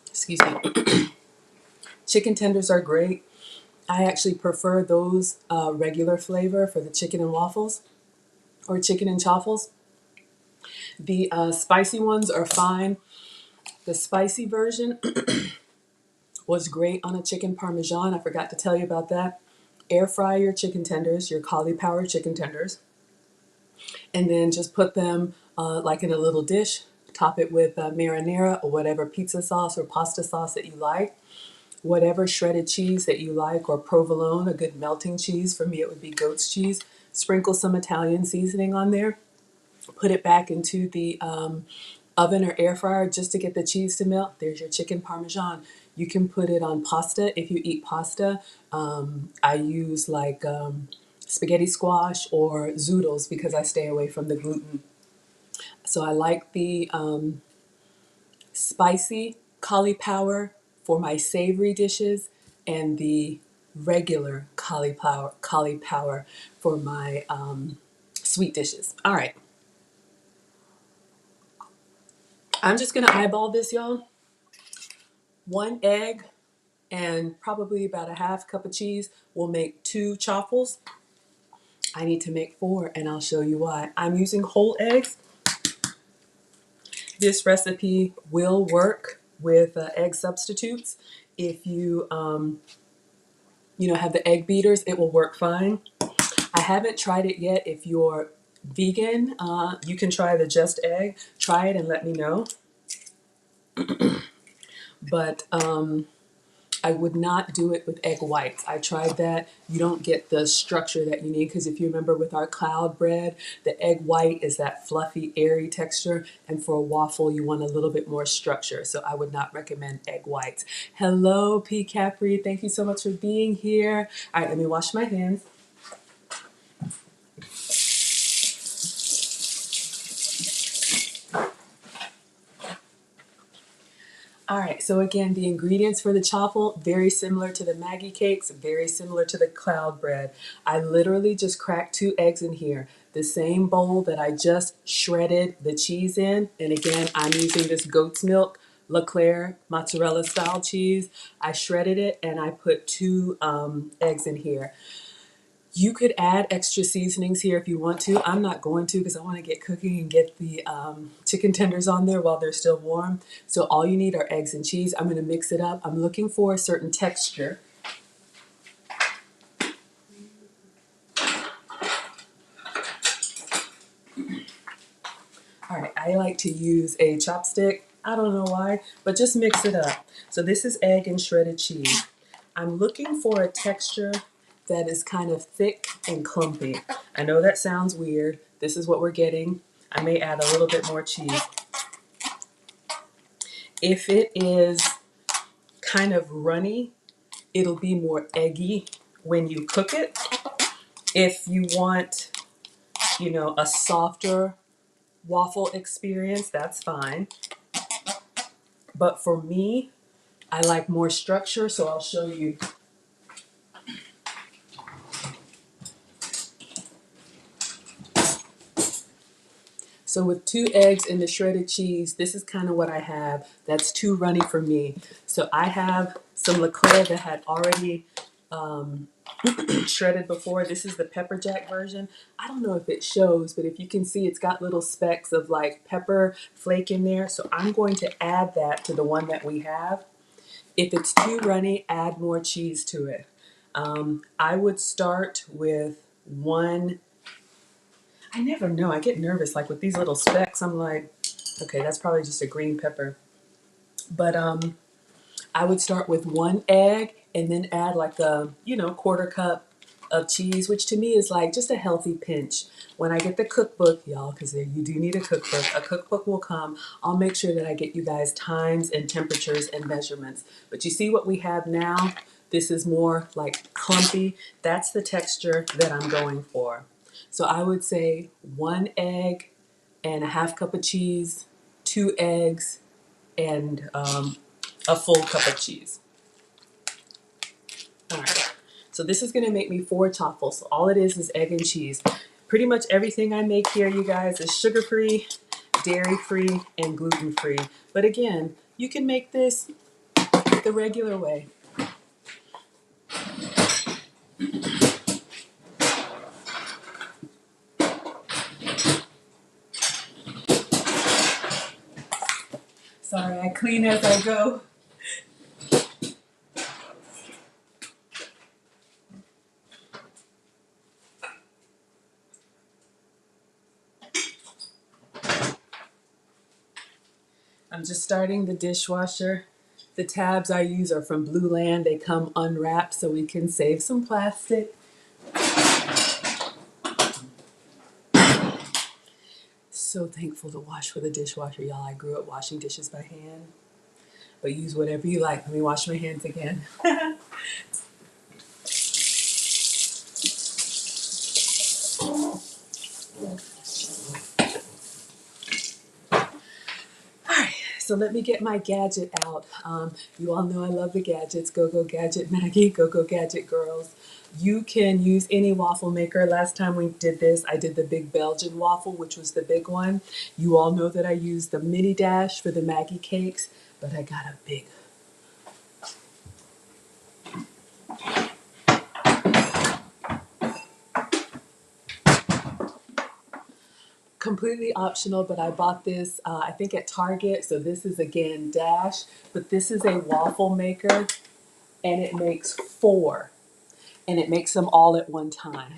S1: Excuse me. Chicken tenders are great. I actually prefer those regular flavor for the chicken and waffles or chicken and chaffles. The spicy ones are fine. The spicy version was great on a chicken parmesan. I forgot to tell you about that. Air fry your chicken tenders, your cauliflower chicken tenders, and then just put them like in a little dish. Top it with marinara or whatever pizza sauce or pasta sauce that you like. Whatever shredded cheese that you like, or provolone, a good melting cheese. For me, it would be goat's cheese. Sprinkle some Italian seasoning on there. Put it back into the oven or air fryer just to get the cheese to melt. There's your chicken parmesan. You can put it on pasta if you eat pasta. I use like spaghetti squash or zoodles because I stay away from the gluten. So I like the spicy cauliflower for my savory dishes and the regular cauliflower for my sweet dishes. All right. I'm just gonna eyeball this, y'all. 1 egg and probably about a half cup of cheese will make 2 chaffles. I need to make 4 and I'll show you why. I'm using whole eggs. This recipe will work with egg substitutes. If you have the egg beaters, it will work fine. I haven't tried it yet. If you're vegan, you can try the just egg. Try it and let me know. But I would not do it with egg whites. I tried that. You don't get the structure that you need because if you remember with our cloud bread, the egg white is that fluffy, airy texture. And for a waffle, you want a little bit more structure. So I would not recommend egg whites. Hello, P. Capri. Thank you so much for being here. All right, let me wash my hands. All right, so again, the ingredients for the chaffle, very similar to the Maggie cakes, very similar to the cloud bread. I literally just cracked 2 eggs in here. The same bowl that I just shredded the cheese in. And again, I'm using this goat's milk Leclerc mozzarella style cheese. I shredded it and I put 2 eggs in here. You could add extra seasonings here if you want to. I'm not going to because I want to get cooking and get the chicken tenders on there while they're still warm. So all you need are eggs and cheese. I'm going to mix it up. I'm looking for a certain texture. All right, I like to use a chopstick. I don't know why, but just mix it up. So this is egg and shredded cheese. I'm looking for a texture that is kind of thick and clumpy. I know that sounds weird. This is what we're getting. I may add a little bit more cheese. If it is kind of runny, it'll be more eggy when you cook it. If you want, you know, a softer waffle experience, that's fine. But for me, I like more structure, so I'll show you. So with 2 eggs and the shredded cheese, this is kind of what I have. That's too runny for me. So I have some Leclerc that had already shredded before. This is the pepper jack version. I don't know if it shows, but if you can see, it's got little specks of like pepper flake in there. So I'm going to add that to the one that we have. If it's too runny, add more cheese to it. I would start with 1. I never know. I get nervous. Like with these little specks, I'm like, okay, that's probably just a green pepper. But I would start with 1 egg and then add like a, you know, 1/4 cup of cheese, which to me is like just a healthy pinch. When I get the cookbook, y'all, because you do need a cookbook will come. I'll make sure that I get you guys times and temperatures and measurements. But you see what we have now? This is more like clumpy. That's the texture that I'm going for. So I would say 1 egg and a 1/2 cup of cheese, 2 eggs, and a full cup of cheese. All right. So this is going to make me 4 chaffles. So all it is egg and cheese. Pretty much everything I make here, you guys, is sugar-free, dairy-free, and gluten-free. But again, you can make this the regular way. Sorry, I clean as I go. I'm just starting the dishwasher. The tabs I use are from Blue Land. They come unwrapped so we can save some plastic. So thankful to wash with a dishwasher, y'all. I grew up washing dishes by hand. But use whatever you like. Let me wash my hands again. So let me get my gadget out. You all know I love the gadgets. Go, go, gadget Maggie. Go, go, gadget girls. You can use any waffle maker. Last time we did this, I did the big Belgian waffle, which was the big one. You all know that I used the mini dash for the Maggie cakes, but I got a big. Completely optional, but I bought this, I think at Target. So this is again dash, but this is a waffle maker and it makes 4 and it makes them all at one time.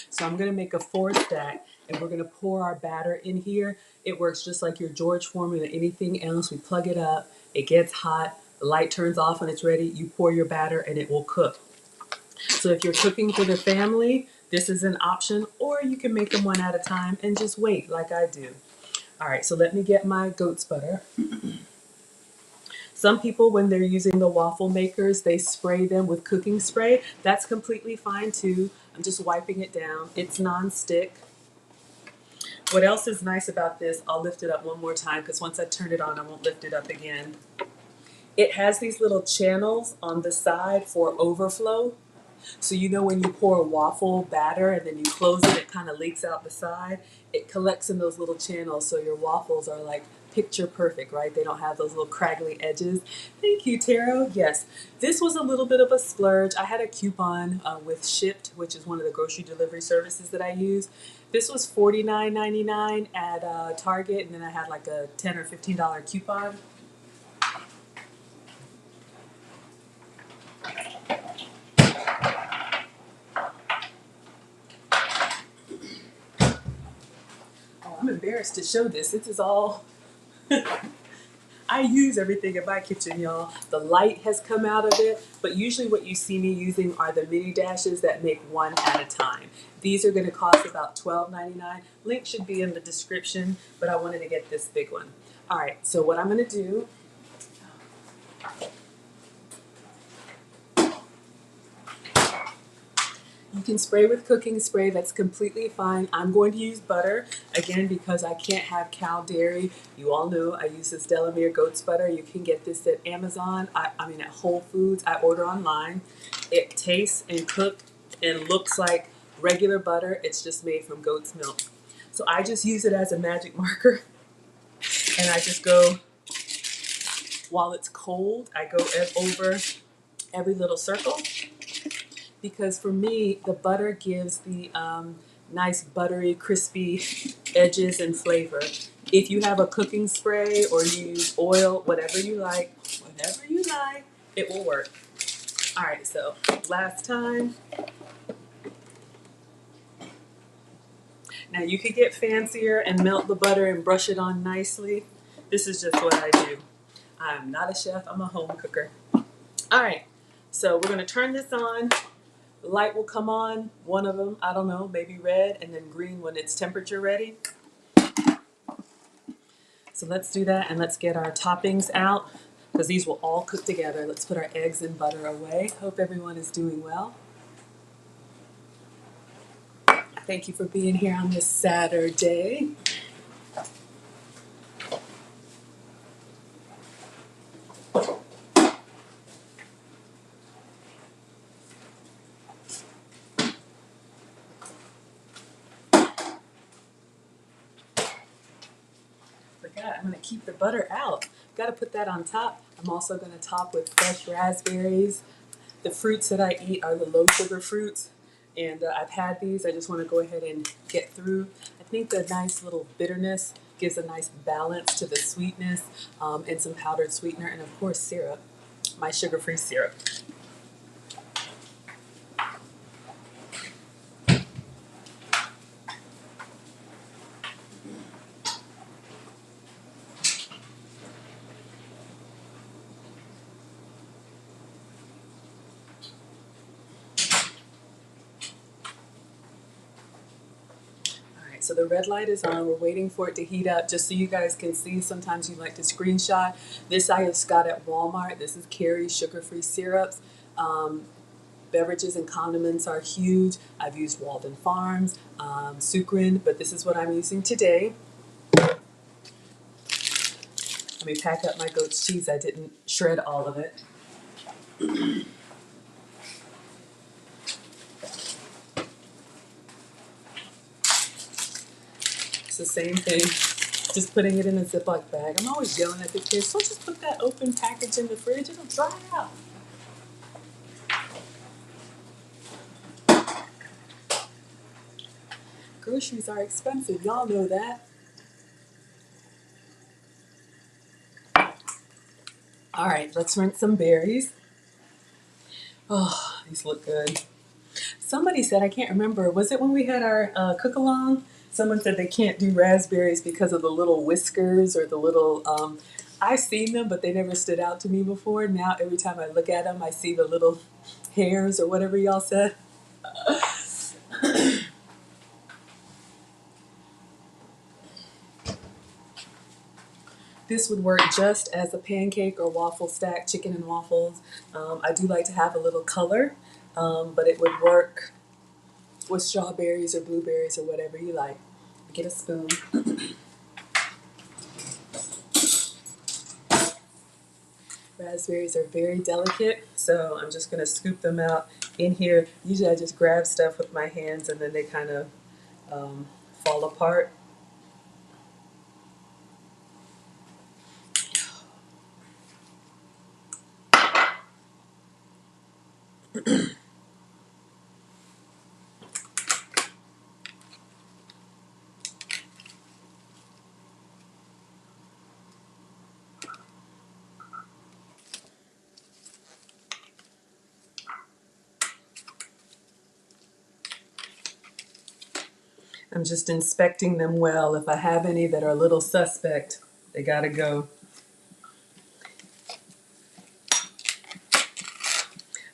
S1: So I'm going to make a 4 stack and we're going to pour our batter in here. It works just like your George Foreman or anything else. We plug it up, it gets hot, The light turns off when it's ready. You pour your batter and it will cook. So if you're cooking for the family, this is an option, or you can make them one at a time and just wait like I do. All right, so let me get my goat's butter. Some people, when they're using the waffle makers, they spray them with cooking spray. That's completely fine too. I'm just wiping it down. It's non-stick. What else is nice about this, I'll lift it up one more time because once I turn it on, I won't lift it up again. It has these little channels on the side for overflow. So you know when you pour a waffle batter and then you close it, it kind of leaks out the side. It collects in those little channels so your waffles are like picture perfect, right? They don't have those little craggly edges. Thank you, Taro. Yes, this was a little bit of a splurge. I had a coupon with Shipped, which is one of the grocery delivery services that I use. This was $49.99 at Target, and then I had like a $10 or $15 coupon. I'm embarrassed to show this. This is all, I use everything in my kitchen, y'all. The light has come out of it, but usually what you see me using are the mini dashes that make one at a time. These are gonna cost about $12.99. Link should be in the description, but I wanted to get this big one. All right, so what I'm gonna do, you can spray with cooking spray, that's completely fine. I'm going to use butter, again, because I can't have cow dairy. You all know I use this Delamere goat's butter. You can get this at Amazon, I mean at Whole Foods. I order online. It tastes and cooks and looks like regular butter. It's just made from goat's milk. So I just use it as a magic marker, and I just go, while it's cold, I go over every little circle. Because for me, the butter gives the nice buttery, crispy edges and flavor. If you have a cooking spray or you use oil, whatever you like, it will work. All right, so last time. Now you could get fancier and melt the butter and brush it on nicely. This is just what I do. I'm not a chef, I'm a home cooker. All right, so we're gonna turn this on. The light will come on, one of them, I don't know, maybe red, and then green when it's temperature ready. So let's do that, and let's get our toppings out, because these will all cook together. Let's put our eggs and butter away. Hope everyone is doing well. Thank you for being here on this Saturday. I'm going to keep the butter out. Got to put that on top. I'm also going to top with fresh raspberries. The fruits that I eat are the low sugar fruits, and I've had these. I just want to go ahead and get through. I think the nice little bitterness gives a nice balance to the sweetness, and some powdered sweetener, and of course syrup, my sugar-free syrup. So the red light is on. We're waiting for it to heat up just so you guys can see. Sometimes you like to screenshot. This I just got at Walmart. This is Carrie's sugar-free syrups. Beverages and condiments are huge. I've used Walden Farms, Sucrin, but this is what I'm using today. Let me pack up my goat's cheese. I didn't shred all of it. It's the same thing, just putting it in a Ziploc bag. I'm always yelling at the kids, so just put that open package in the fridge, it'll dry out. Groceries are expensive, y'all know that. All right, let's rinse some berries. Oh, these look good. Somebody said, I can't remember, was it when we had our cook-along? Someone said they can't do raspberries because of the little whiskers or the little, I've seen them, but they never stood out to me before. Now every time I look at them, I see the little hairs or whatever y'all said. This would work just as a pancake or waffle stack, chicken and waffles. I do like to have a little color, but it would work with strawberries or blueberries or whatever you like. Get a spoon. Raspberries are very delicate, so I'm just going to scoop them out in here. Usually I just grab stuff with my hands and then they kind of fall apart. I'm just inspecting them well. If I have any that are a little suspect, they gotta go.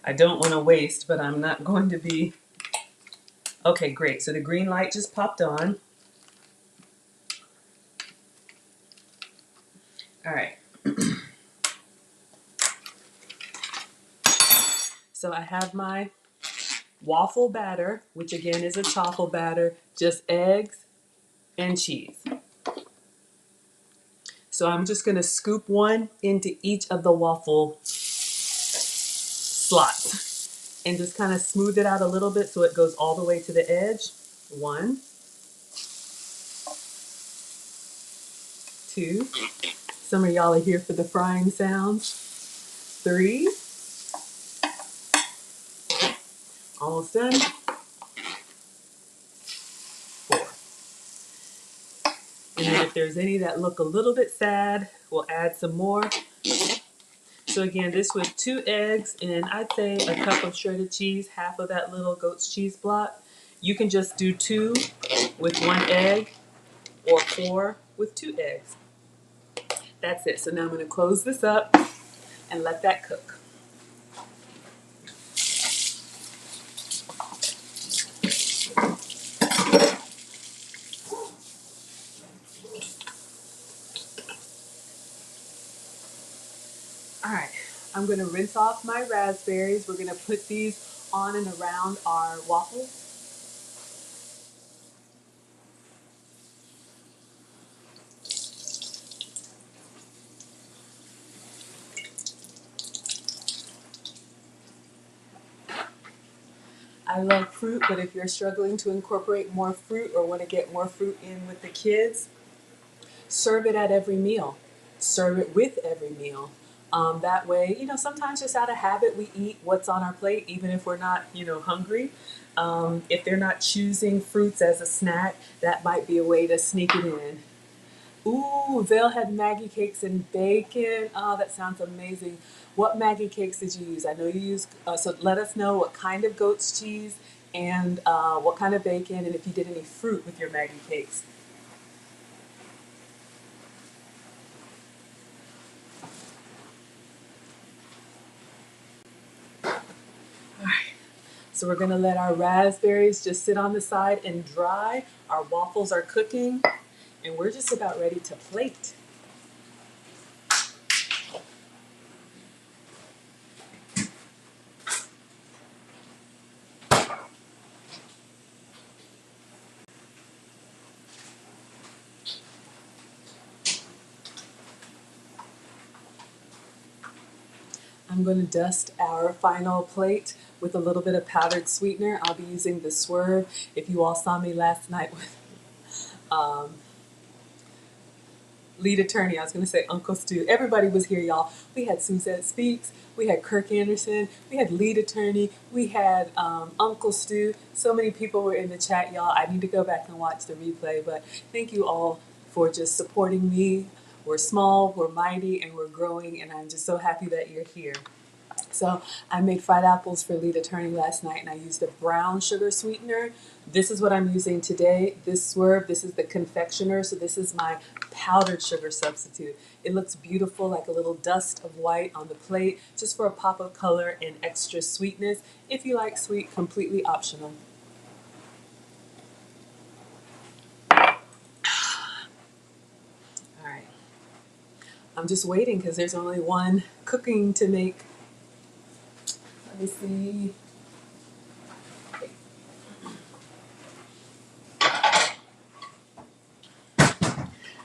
S1: I don't want to waste, but I'm not going to be. Okay, great. So the green light just popped on. All right. So I have my waffle batter, which again is a chaffle batter, just eggs and cheese. So I'm just going to scoop one into each of the waffle slots and just kind of smooth it out a little bit so it goes all the way to the edge. 1, 2. Some of y'all are here for the frying sounds. 3. Almost done. 4. And then if there's any that look a little bit sad, we'll add some more. So again, this was 2 eggs and I'd say a cup of shredded cheese, half of that little goat's cheese block. You can just do 2 with 1 egg or 4 with 2 eggs. That's it. So now I'm going to close this up and let that cook. All right, I'm going to rinse off my raspberries. We're going to put these on and around our waffles. I love fruit, but if you're struggling to incorporate more fruit or want to get more fruit in with the kids, serve it at every meal. Serve it with every meal. That way, sometimes just out of habit, we eat what's on our plate, even if we're not, hungry. If they're not choosing fruits as a snack, that might be a way to sneak it in. Ooh, Vail had Maggie cakes and bacon. Oh, that sounds amazing. What Maggie cakes did you use? I know you used, so let us know what kind of goat's cheese and what kind of bacon, and if you did any fruit with your Maggie cakes. So we're going to let our raspberries just sit on the side and dry. Our waffles are cooking, and we're just about ready to plate. I'm going to dust our final plate with a little bit of powdered sweetener. I'll be using the Swerve. If you all saw me last night with lead attorney, I was going to say Uncle Stu. Everybody was here, y'all. We had Suzette Speaks. We had Kirk Anderson. We had lead attorney. We had Uncle Stu. So many people were in the chat, y'all. I need to go back and watch the replay, but thank you all for just supporting me. We're small, we're mighty, and we're growing, and I'm just so happy that you're here. So I made fried apples for Lead Attorney last night, and I used a brown sugar sweetener. This is what I'm using today. This Swerve, this is the confectioner, so this is my powdered sugar substitute. It looks beautiful, like a little dust of white on the plate, just for a pop of color and extra sweetness. If you like sweet, completely optional. All right. I'm just waiting because there's only one cooking to make. Let me see.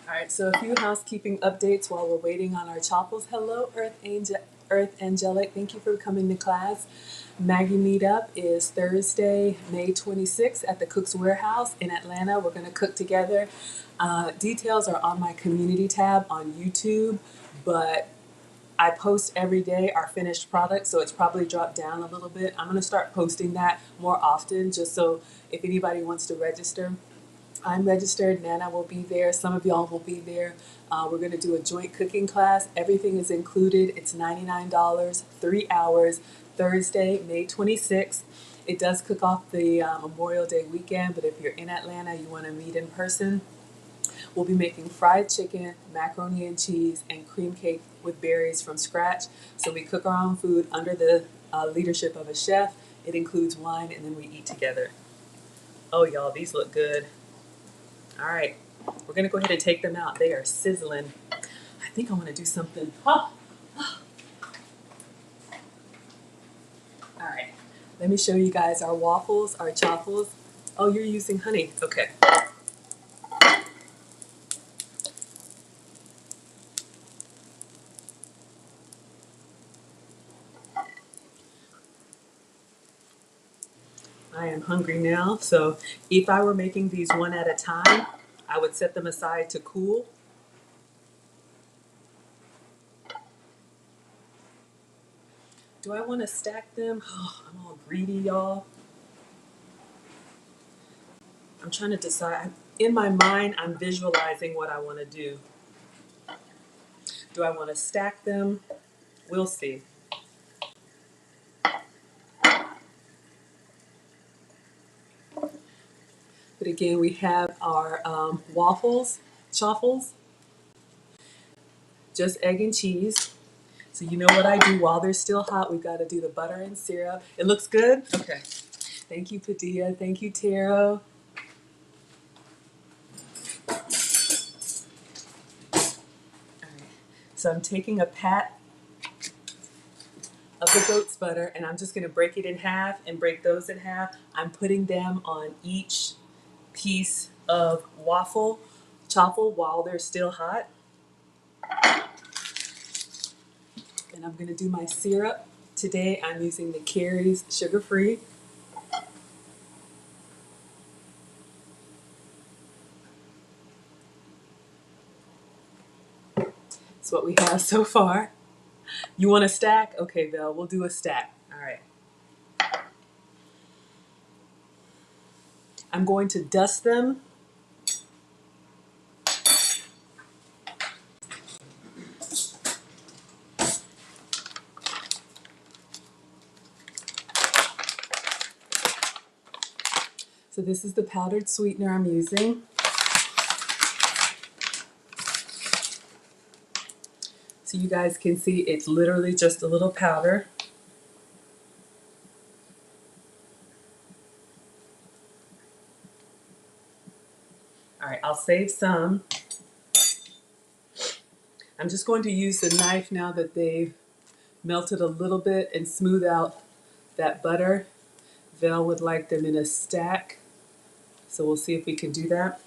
S1: All right, so a few housekeeping updates while we're waiting on our Chaffles. Hello, Earth Angelic. Thank you for coming to class. Maggie Meetup is Thursday, May 26th at the Cook's Warehouse in Atlanta. We're going to cook together. Details are on my community tab on YouTube, but I post every day our finished product, so it's probably dropped down a little bit. I'm going to start posting that more often, just so if anybody wants to register. I'm registered. Nana will be there. Some of y'all will be there. We're going to do a joint cooking class. Everything is included. It's $99, 3 hours, Thursday, May 26th. It does cook off the Memorial Day weekend, but if you're in Atlanta, you want to meet in person. We'll be making fried chicken, macaroni and cheese, and cream cake with berries from scratch. So we cook our own food under the leadership of a chef. It includes wine, and then we eat together. Oh, y'all, these look good. All right, we're gonna go ahead and take them out. They are sizzling. I think I want to do something. All right, let me show you guys our waffles, our chaffles. Oh, you're using honey. Okay. I am hungry now, so if I were making these one at a time, I would set them aside to cool. Do I want to stack them? Oh, I'm all greedy, y'all. I'm trying to decide. In my mind, I'm visualizing what I want to do. Do I want to stack them? We'll see. But again, we have our waffles, chaffles, just egg and cheese. So you know what I do while they're still hot. We've got to do the butter and syrup. It looks good? Okay. Thank you, Padilla. Thank you, Taro. All right. So I'm taking a pat of the goat's butter, and I'm just going to break it in half and break those in half. I'm putting them on each piece of chaffle while they're still hot. And I'm going to do my syrup. Today I'm using the Carrie's sugar-free. That's what we have so far. You want a stack? Okay, Val, we'll do a stack. All right. I'm going to dust them. So this is the powdered sweetener I'm using. So you guys can see it's literally just a little powder. All right, I'll save some. I'm just going to use the knife now that they've melted a little bit and smooth out that butter. Val would like them in a stack. So we'll see if we can do that.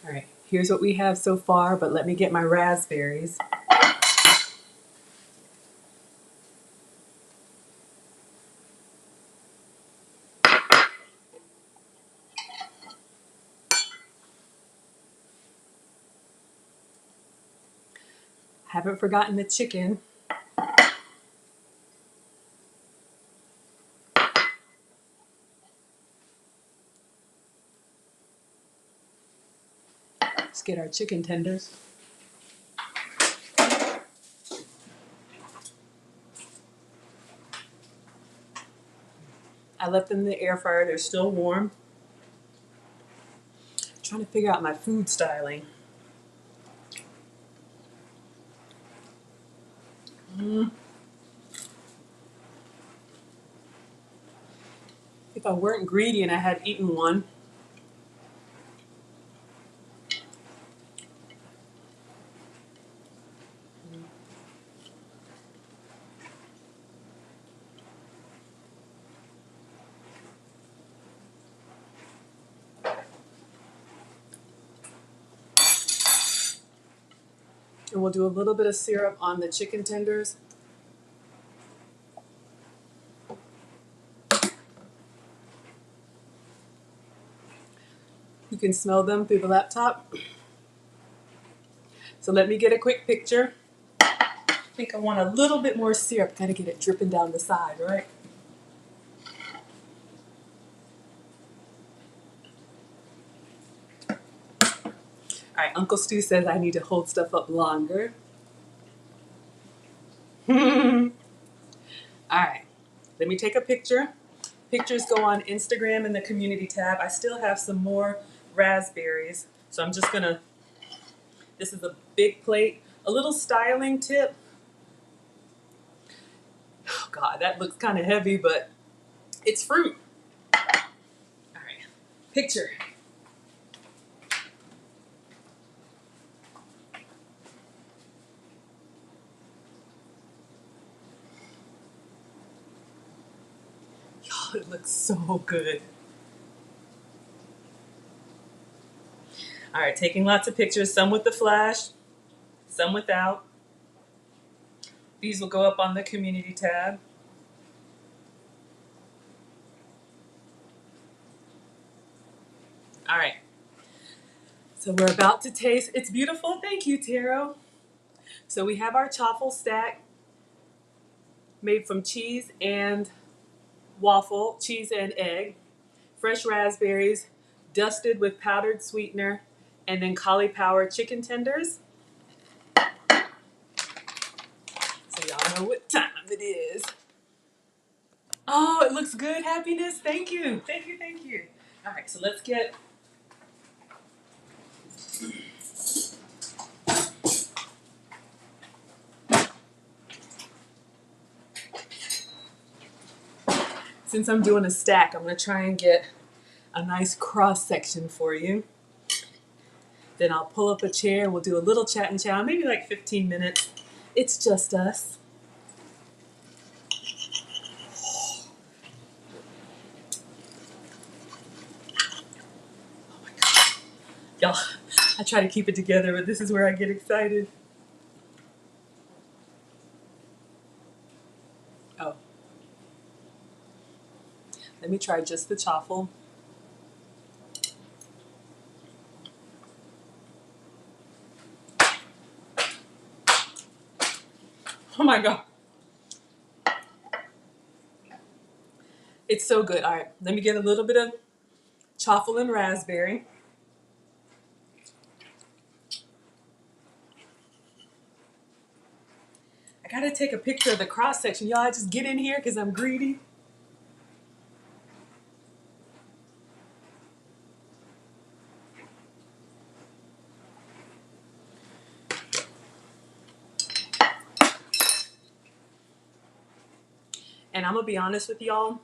S1: All right, here's what we have so far, but let me get my raspberries. Haven't forgotten the chicken. Let's get our chicken tenders. I left them in the air fryer. They're still warm. I'm trying to figure out my food styling. If I weren't greedy and I had eaten one, and we'll do a little bit of syrup on the chicken tenders. You can smell them through the laptop. So let me get a quick picture. I think I want a little bit more syrup. Gotta get it dripping down the side, right? All right, Uncle Stu says I need to hold stuff up longer. All right, let me take a picture. Pictures go on Instagram in the community tab. I still have some more raspberries. So I'm just gonna, this is a big plate. A little styling tip. Oh God, that looks kind of heavy, but it's fruit. All right, picture. Y'all, it looks so good. All right, taking lots of pictures, some with the flash, some without. These will go up on the community tab. All right, so we're about to taste. It's beautiful. Thank you, Taro. So we have our Chaffles stack made from cheese and waffle, cheese and egg, fresh raspberries, dusted with powdered sweetener, and then cauliflower chicken tenders. So y'all know what time it is. Oh, it looks good, Happiness. Thank you. Thank you, thank you. All right, so let's get, since I'm doing a stack, I'm gonna try and get a nice cross section for you. Then I'll pull up a chair, we'll do a little chat and chow, maybe like 15 minutes. It's just us. Oh my God. Y'all, I try to keep it together, but this is where I get excited. Oh. Let me try just the chaffle. Oh my God. It's so good. All right, let me get a little bit of chaffle and raspberry. I gotta take a picture of the cross section. Y'all, I just get in here because I'm greedy. And I'm gonna be honest with y'all,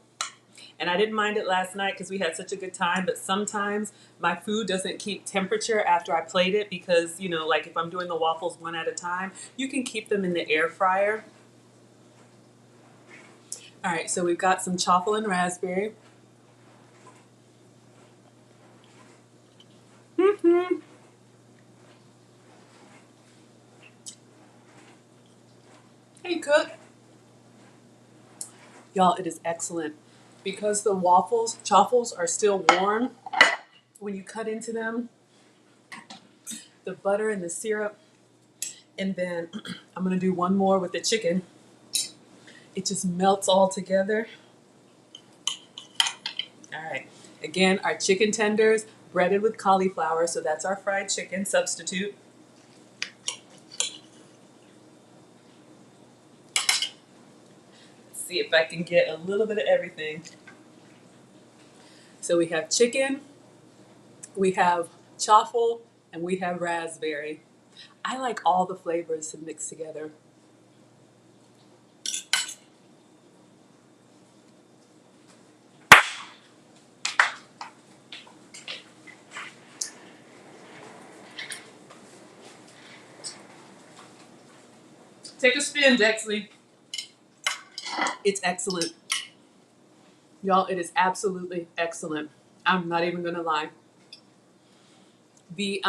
S1: and I didn't mind it last night because we had such a good time, but sometimes my food doesn't keep temperature after I plate it because, you know, like if I'm doing the waffles one at a time, you can keep them in the air fryer. All right, so we've got some chaffle and raspberry. Hey, Cook. Y'all, it is excellent. Because the chaffles are still warm, when you cut into them, the butter and the syrup, and then I'm gonna do one more with the chicken. It just melts all together. All right, again, our chicken tenders, breaded with cauliflower. So that's our fried chicken substitute. Let's see if I can get a little bit of everything. So we have chicken, we have chaffle, and we have raspberry. I like all the flavors to mix together. Take a spin, Dexley. It's excellent. Y'all, it is absolutely excellent. I'm not even gonna lie. The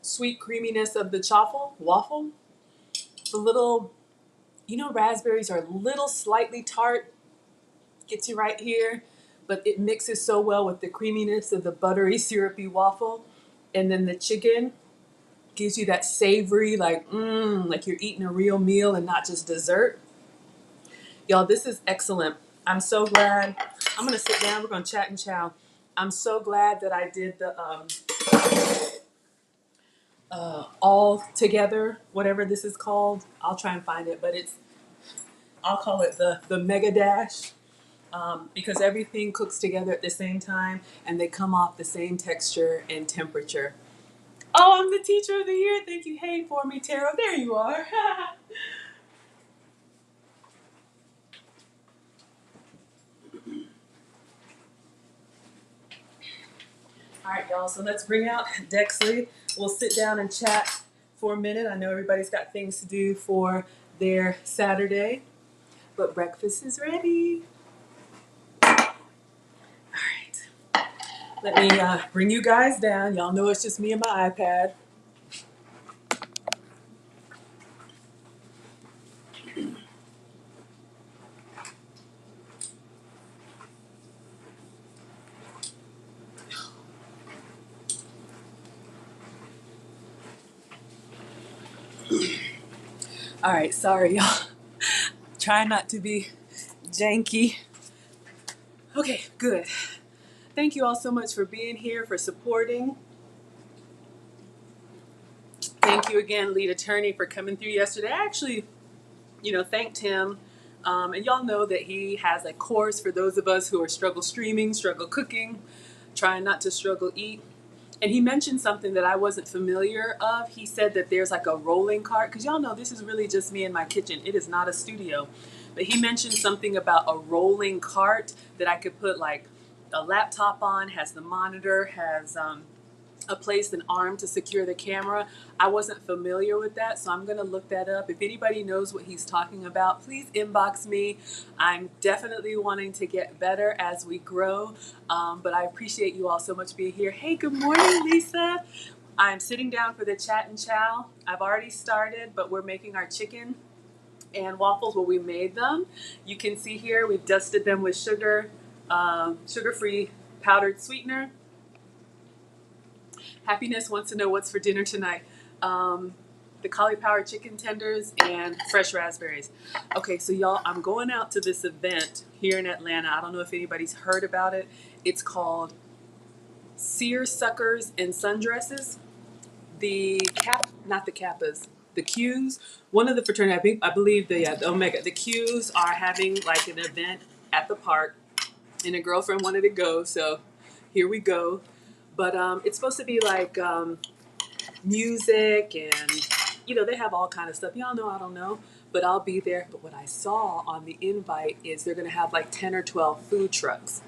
S1: sweet creaminess of the chaffle waffle, the little, raspberries are a little slightly tart, gets you right here, but it mixes so well with the creaminess of the buttery, syrupy waffle. And then the chicken gives you that savory, like you're eating a real meal and not just dessert. Y'all, this is excellent. I'm so glad. I'm gonna sit down. We're gonna chat and chow. I'm so glad that I did the all together, whatever this is called. I'll try and find it, but I'll call it the mega dash, because everything cooks together at the same time and they come off the same texture and temperature. Oh, I'm the teacher of the year. Thank you. Hey for me, Tara. There you are. All right, y'all. So let's bring out Dexley. We'll sit down and chat for a minute. I know everybody's got things to do for their Saturday, but breakfast is ready. All right. Let me bring you guys down. Y'all know it's just me and my iPad. All right, sorry, y'all. Try not to be janky. Okay, good. Thank you all so much for being here, for supporting. Thank you again, lead attorney, for coming through yesterday. I actually, thanked him. And y'all know that he has a course for those of us who are struggle streaming, struggle cooking, trying not to struggle eat. And he mentioned something that I wasn't familiar of. He said that there's like a rolling cart, because y'all know this is really just me in my kitchen. It is not a studio. But he mentioned something about a rolling cart that I could put like a laptop on, has the monitor, has a place, an arm to secure the camera. I wasn't familiar with that, so I'm going to look that up. If anybody knows what he's talking about, please inbox me. I'm definitely wanting to get better as we grow, but I appreciate you all so much being here. Hey, good morning, Lisa. I'm sitting down for the chat and chow. I've already started, but we're making our chicken and waffles where we made them. You can see here we've dusted them with sugar, sugar-free powdered sweetener. Happiness wants to know what's for dinner tonight. The cauliflower chicken tenders and fresh raspberries. Okay, so y'all, I'm going out to this event here in Atlanta. I don't know if anybody's heard about it. It's called Seersuckers and Sundresses. Not the Kappas, the Qs. One of the fraternity, I believe the Omega, the Qs are having like an event at the park, and a girlfriend wanted to go, so here we go. But it's supposed to be like music and, they have all kind of stuff. Y'all know I don't know, but I'll be there. But what I saw on the invite is they're going to have like 10 or 12 food trucks.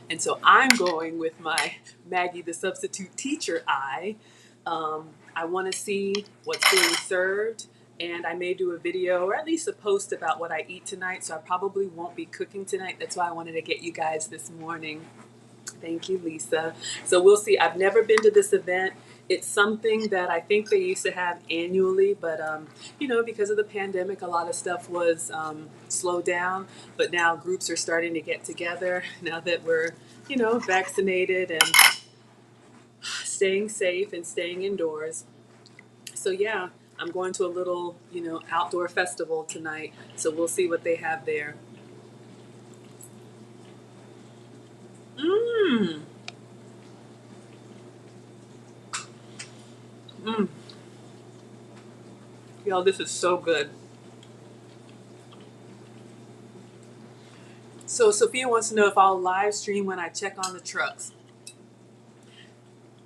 S1: And so I'm going with my Maggie, the substitute teacher eye. I want to see what's being served. And I may do a video or at least a post about what I eat tonight. So I probably won't be cooking tonight. That's why I wanted to get you guys this morning. Thank you, Lisa. So we'll see. I've never been to this event. It's something that I think they used to have annually, but because of the pandemic, a lot of stuff was slowed down. But now groups are starting to get together now that we're, vaccinated and staying safe and staying indoors. So yeah, I'm going to a little, outdoor festival tonight. So we'll see what they have there. Mmm. Mm. Y'all, this is so good. So Sophia wants to know if I'll live stream when I check on the trucks.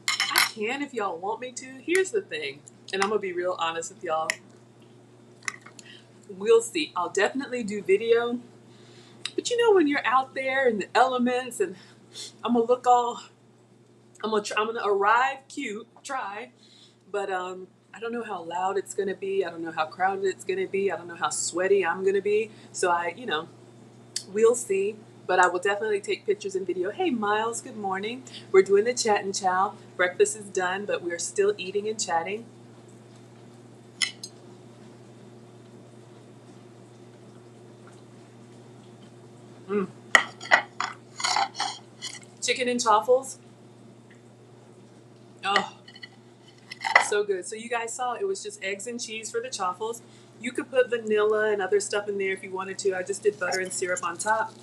S1: I can if y'all want me to. Here's the thing, and I'm gonna be real honest with y'all. We'll see. I'll definitely do video, but you know when you're out there in the elements, and I'm gonna look all, I'm gonna arrive cute, try, but I don't know how loud it's gonna be. I don't know how crowded it's gonna be. I don't know how sweaty I'm gonna be. So we'll see. But I will definitely take pictures and video. Hey, Miles, good morning. We're doing the chat and chow. Breakfast is done, but we're still eating and chatting. Mm. Chicken and chaffles. Oh, so good. So you guys saw it was just eggs and cheese for the chaffles. You could put vanilla and other stuff in there if you wanted to. I just did butter and syrup on top.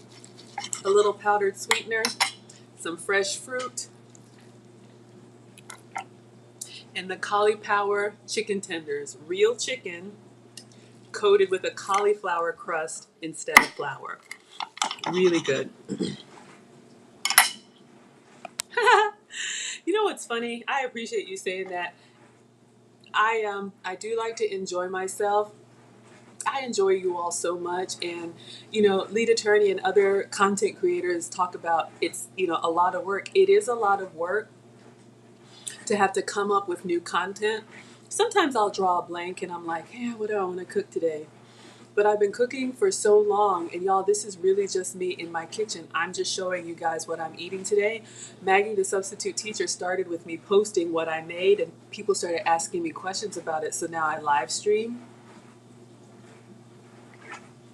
S1: A little powdered sweetener, some fresh fruit, and the cauliflower chicken tenders. Real chicken coated with a cauliflower crust instead of flour. Really good. You know what's funny? I appreciate you saying that. I do like to enjoy myself. I enjoy you all so much, and lead attorney and other content creators talk about it's a lot of work. It is a lot of work to have to come up with new content. Sometimes I'll draw a blank and I'm like, yeah, what do I want to cook today? But I've been cooking for so long, and y'all, this is really just me in my kitchen. I'm just showing you guys what I'm eating today. Maggie, the substitute teacher, started with me posting what I made, and people started asking me questions about it. So now I live stream.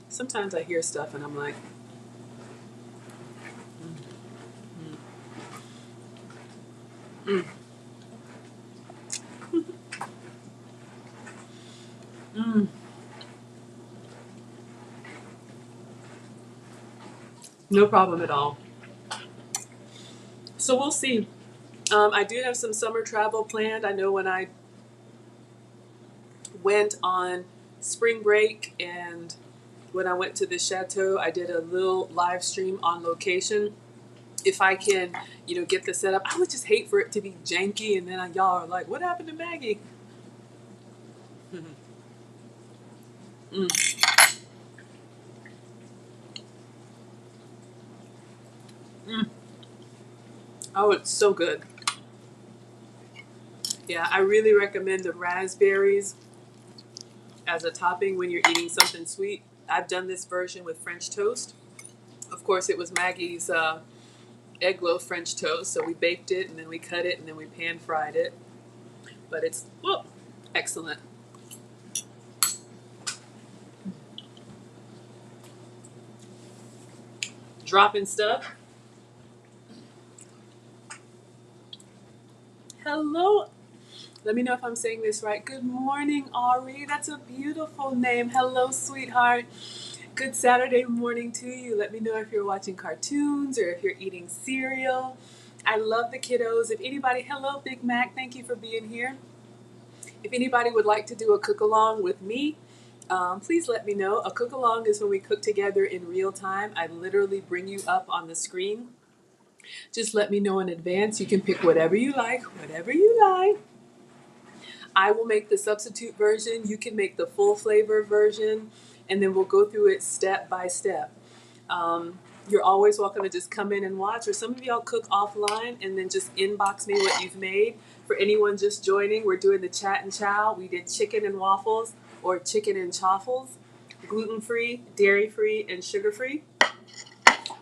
S1: Sometimes I hear stuff and I'm like, mm, mm. No problem at all. So we'll see. I do have some summer travel planned. I know when I went on spring break and when I went to the chateau, I did a little live stream on location. If I can, get the setup, I would just hate for it to be janky and then y'all are like, what happened to Maggie? Mm, mm. Oh, it's so good. Yeah, I really recommend the raspberries as a topping when you're eating something sweet. I've done this version with French toast. Of course, it was Maggie's egg loaf French toast, so we baked it and then we cut it and then we pan fried it. But it's excellent. Dropping stuff. Hello. Let me know if I'm saying this right. Good morning, Ari. That's a beautiful name. Hello, sweetheart. Good Saturday morning to you. Let me know if you're watching cartoons or if you're eating cereal. I love the kiddos. If anybody, hello, Big Mac. Thank you for being here. If anybody would like to do a cook along with me, please let me know. A cook along is when we cook together in real time. I literally bring you up on the screen. Just let me know in advance. You can pick whatever you like, whatever you like. I will make the substitute version. You can make the full flavor version, and then we'll go through it step by step. You're always welcome to just come in and watch, or some of y'all cook offline and then just inbox me what you've made. For anyone just joining, we're doing the chat and chow. We did chicken and waffles or chicken and chaffles, gluten-free, dairy-free, and sugar-free.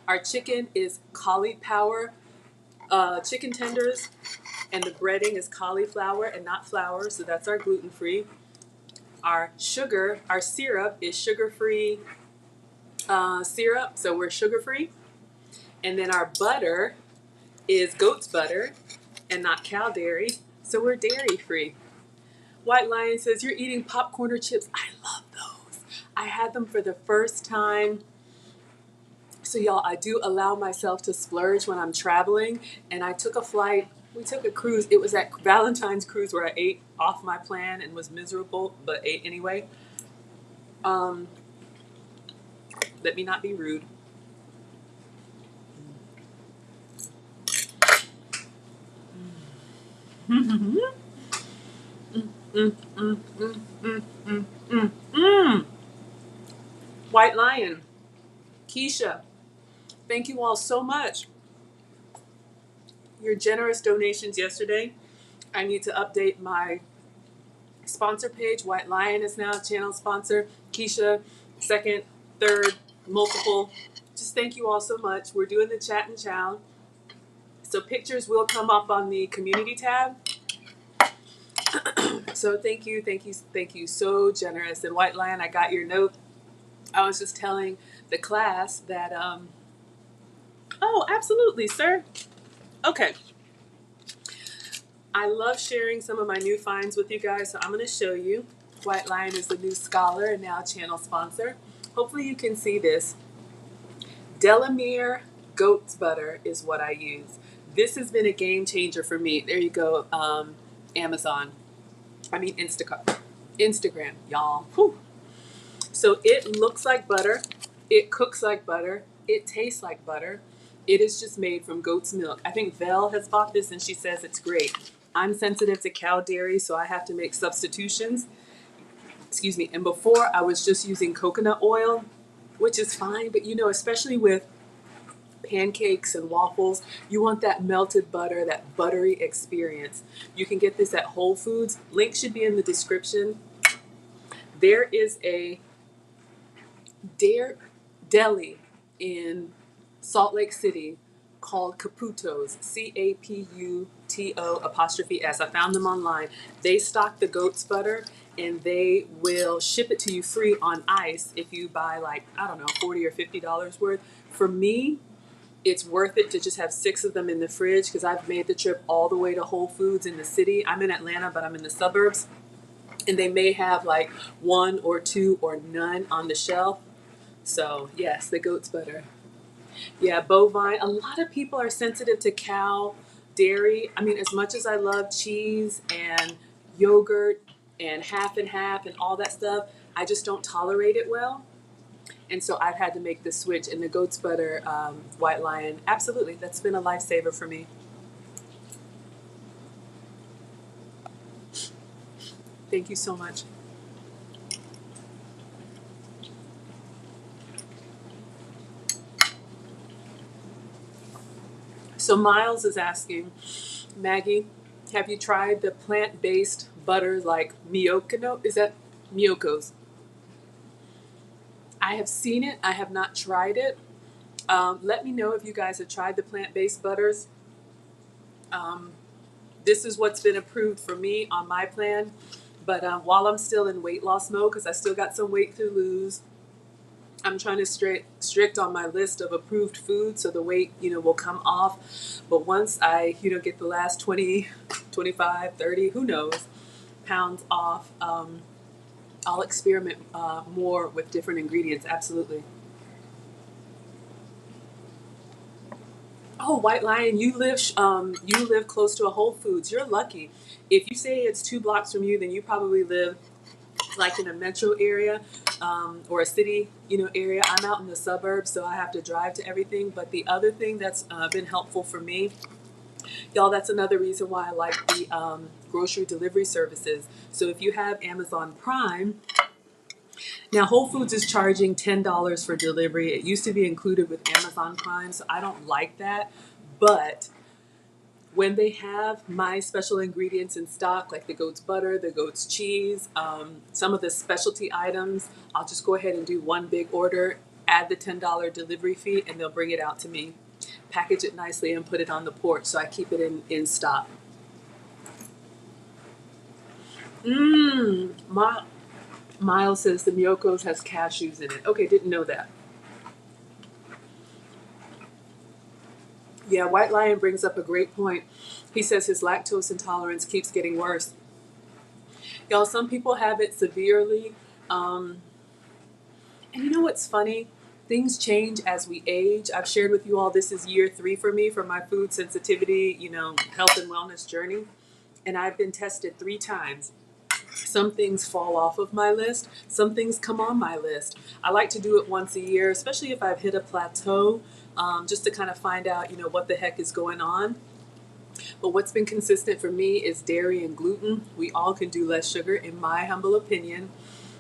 S1: Our chicken is cauliflower chicken tenders, and the breading is cauliflower and not flour, so that's our gluten-free. Our syrup is sugar-free syrup, so we're sugar-free. And then our butter is goat's butter and not cow dairy, so we're dairy-free. White Lion says, you're eating popcorn or chips. I love those. I had them for the first time. So y'all, I do allow myself to splurge when I'm traveling, and I took a flight We took a cruise. It was that Valentine's cruise where I ate off my plan and was miserable, but ate anyway. Um, Let me not be rude. Mm, mm, mm, mm, mm, mm, mm, mm. White Lion, Keisha, thank you all so much. Your generous donations yesterday. I need to update my sponsor page. White Lion is now a channel sponsor. Keisha, second, third, multiple. Just thank you all so much. We're doing the chat and chow. So pictures will come up on the community tab. So thank you, thank you, thank you. So generous. And White Lion, I got your note. I was just telling the class that, oh, absolutely, sir. Okay. I love sharing some of my new finds with you guys, so I'm going to show you. White Lion is the new scholar and now channel sponsor. Hopefully you can see this. Delamere goat's butter is what I use. This has been a game changer for me. There you go, Amazon. I mean Instagram, y'all. Whew. So it looks like butter. It cooks like butter. It tastes like butter. It is just made from goat's milk. I think Vel has bought this and she says it's great. I'm sensitive to cow dairy, so I have to make substitutions. Excuse me. And before I was just using coconut oil, which is fine, but you know, especially with pancakes and waffles, you want that melted butter, that buttery experience. You can get this at Whole Foods. Link should be in the description. There is a deli in Salt Lake City called Caputo's, CAPUTO''S. I found them online. They stock the goat's butter and they will ship it to you free on ice if you buy like, I don't know, $40 or $50 worth. For me, it's worth it to just have 6 of them in the fridge because I've made the trip all the way to Whole Foods in the city. I'm in Atlanta, but I'm in the suburbs. And they may have like 1 or 2 or none on the shelf. So yes, the goat's butter. Yeah, bovine. A lot of people are sensitive to cow dairy. I mean, as much as I love cheese and yogurt and half and all that stuff, I just don't tolerate it well. And so I've had to make the switch. And the goat's butter, White Lion, absolutely, that's been a lifesaver for me. Thank you so much. So Miles is asking, Maggie, have you tried the plant-based butter like Miyoko? Is that Miyoko's? I have seen it. I have not tried it. Let me know if you guys have tried the plant-based butters. This is what's been approved for me on my plan. But while I'm still in weight loss mode, because I still got some weight to lose, I'm trying to strict on my list of approved foods so the weight, will come off. But once I, get the last 20, 25, 30, who knows, pounds off, I'll experiment more with different ingredients. Absolutely. Oh, White Lion, you live close to a Whole Foods. You're lucky. If you say it's 2 blocks from you, then you probably live like in a metro area or a city, area. I'm out in the suburbs, so I have to drive to everything. But the other thing that's been helpful for me, y'all, that's another reason why I like the grocery delivery services. So if you have Amazon Prime, now Whole Foods is charging $10 for delivery. It used to be included with Amazon Prime, so I don't like that. But when they have my special ingredients in stock, like the goat's butter, the goat's cheese, some of the specialty items, I'll just go ahead and do one big order, add the $10 delivery fee, and they'll bring it out to me. Package it nicely and put it on the porch so I keep it in stock. Miles says the Miyoko's has cashews in it. Okay, didn't know that. Yeah, White Lion brings up a great point. He says his lactose intolerance keeps getting worse. Y'all, some people have it severely. And you know what's funny? things change as we age. I've shared with you all, this is year 3 for me for my food sensitivity, health and wellness journey. And I've been tested 3 times. Some things fall off of my list. Some things come on my list. I like to do it once a year, especially if I've hit a plateau, just to kind of find out, what the heck is going on. But what's been consistent for me is dairy and gluten. We all can do less sugar, in my humble opinion.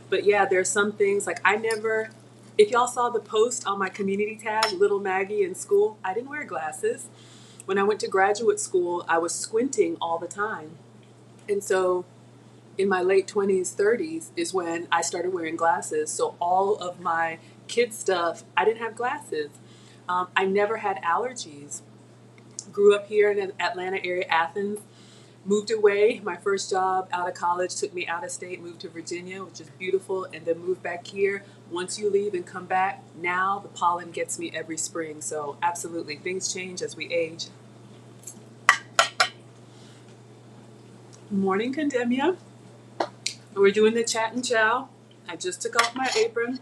S1: But yeah, there's some things like if y'all saw the post on my community tab, Little Maggie in school, I didn't wear glasses. When I went to graduate school, I was squinting all the time. And so in my late 20s, 30s is when I started wearing glasses. So all of my kid stuff, I didn't have glasses. I never had allergies. Grew up here in the Atlanta area, Athens. Moved away. My first job out of college took me out of state, moved to Virginia, which is beautiful, and then moved back here. Once you leave and come back, now the pollen gets me every spring. So absolutely, things change as we age. Morning, Condemnia. We're doing the chat and chow. I just took off my apron.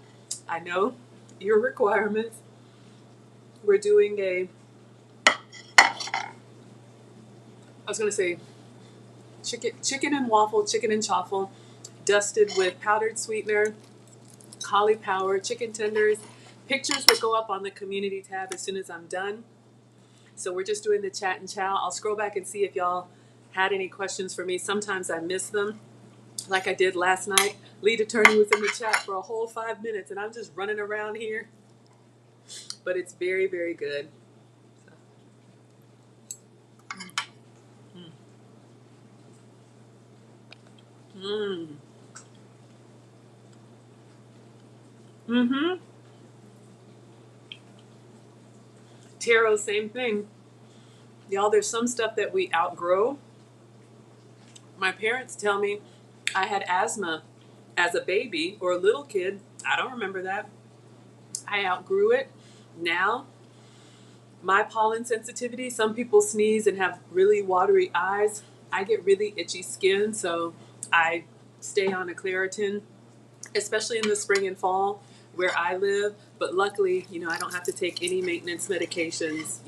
S1: I know your requirements. We're doing chicken and waffle, chicken and chaffle, dusted with powdered sweetener, cauliflower, chicken tenders. Pictures will go up on the community tab as soon as I'm done. So we're just doing the chat and chow. I'll scroll back and see if y'all had any questions for me. Sometimes I miss them, like I did last night. Lead attorney was in the chat for a whole 5 minutes, and I'm just running around here. But it's very, very good. Taro, same thing. Y'all, there's some stuff that we outgrow. My parents tell me I had asthma as a baby or a little kid. I don't remember that. I outgrew it. Now, my pollen sensitivity, some people sneeze and have really watery eyes. I get really itchy skin, so I stay on a Claritin, especially in the spring and fall where I live. But luckily, I don't have to take any maintenance medications,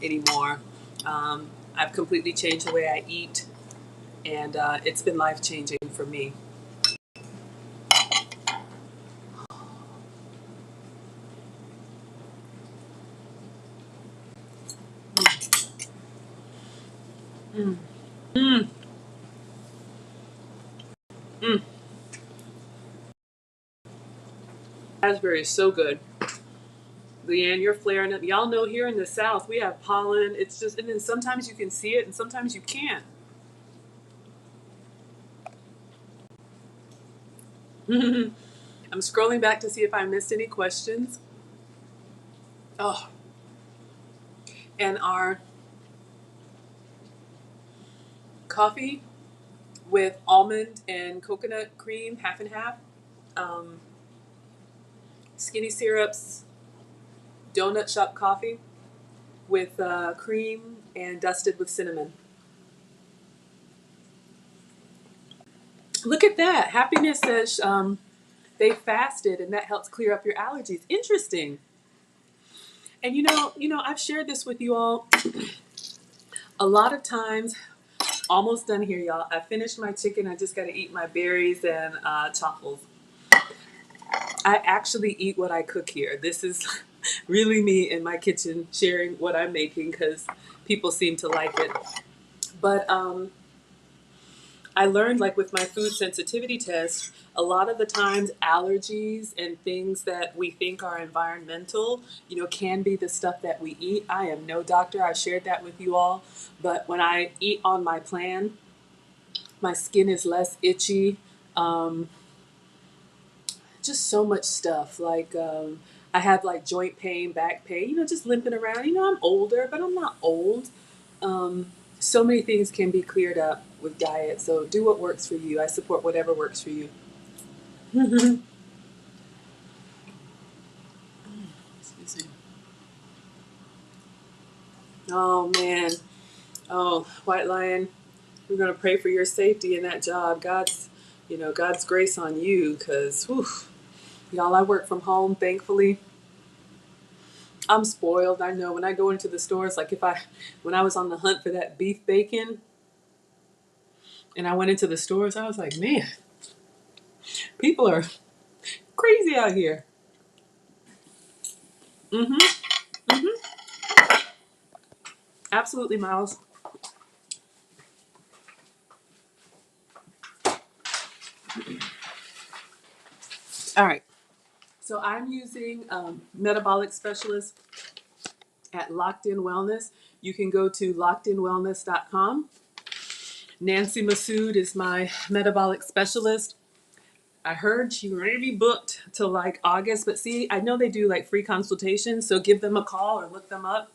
S1: anymore. I've completely changed the way I eat, and it's been life-changing for me. Mm. Mm. Mm. Raspberry is so good. Leanne, you're flaring up. Y'all know here in the South we have pollen. It's just, and then sometimes you can see it and sometimes you can't. I'm scrolling back to see if I missed any questions. Oh, and our coffee with almond and coconut cream, half and half. Skinny syrups, donut shop coffee with cream and dusted with cinnamon. Look at that. Happiness says they fasted and that helps clear up your allergies. Interesting. And I've shared this with you all. A lot of times, almost done here, y'all. I finished my chicken. I just got to eat my berries and Chaffles. I actually eat what I cook here. This is really me in my kitchen sharing what I'm making because people seem to like it. But I learned, like with my food sensitivity test, a lot of the times allergies and things that we think are environmental, can be the stuff that we eat. I am no doctor. I shared that with you all. But when I eat on my plan, my skin is less itchy. Just so much stuff. Like I have like joint pain, back pain, just limping around. I'm older, but I'm not old. So many things can be cleared up with diet. So do what works for you. I support whatever works for you. Excuse me. Oh man. Oh, White Lion, we're gonna pray for your safety in that job. God's grace on you, because y'all, I work from home, thankfully. I'm spoiled. I know when I go into the stores, like when I was on the hunt for that beef bacon and I went into the stores, I was like, man, people are crazy out here. Mm-hmm. Mm-hmm. Absolutely, Miles. All right. So I'm using Metabolic Specialist at Locked In Wellness. You can go to lockedinwellness.com. Nancy Masood is my metabolic specialist. I heard she may be booked till like August, but see, I know they do like free consultations, so give them a call or look them up.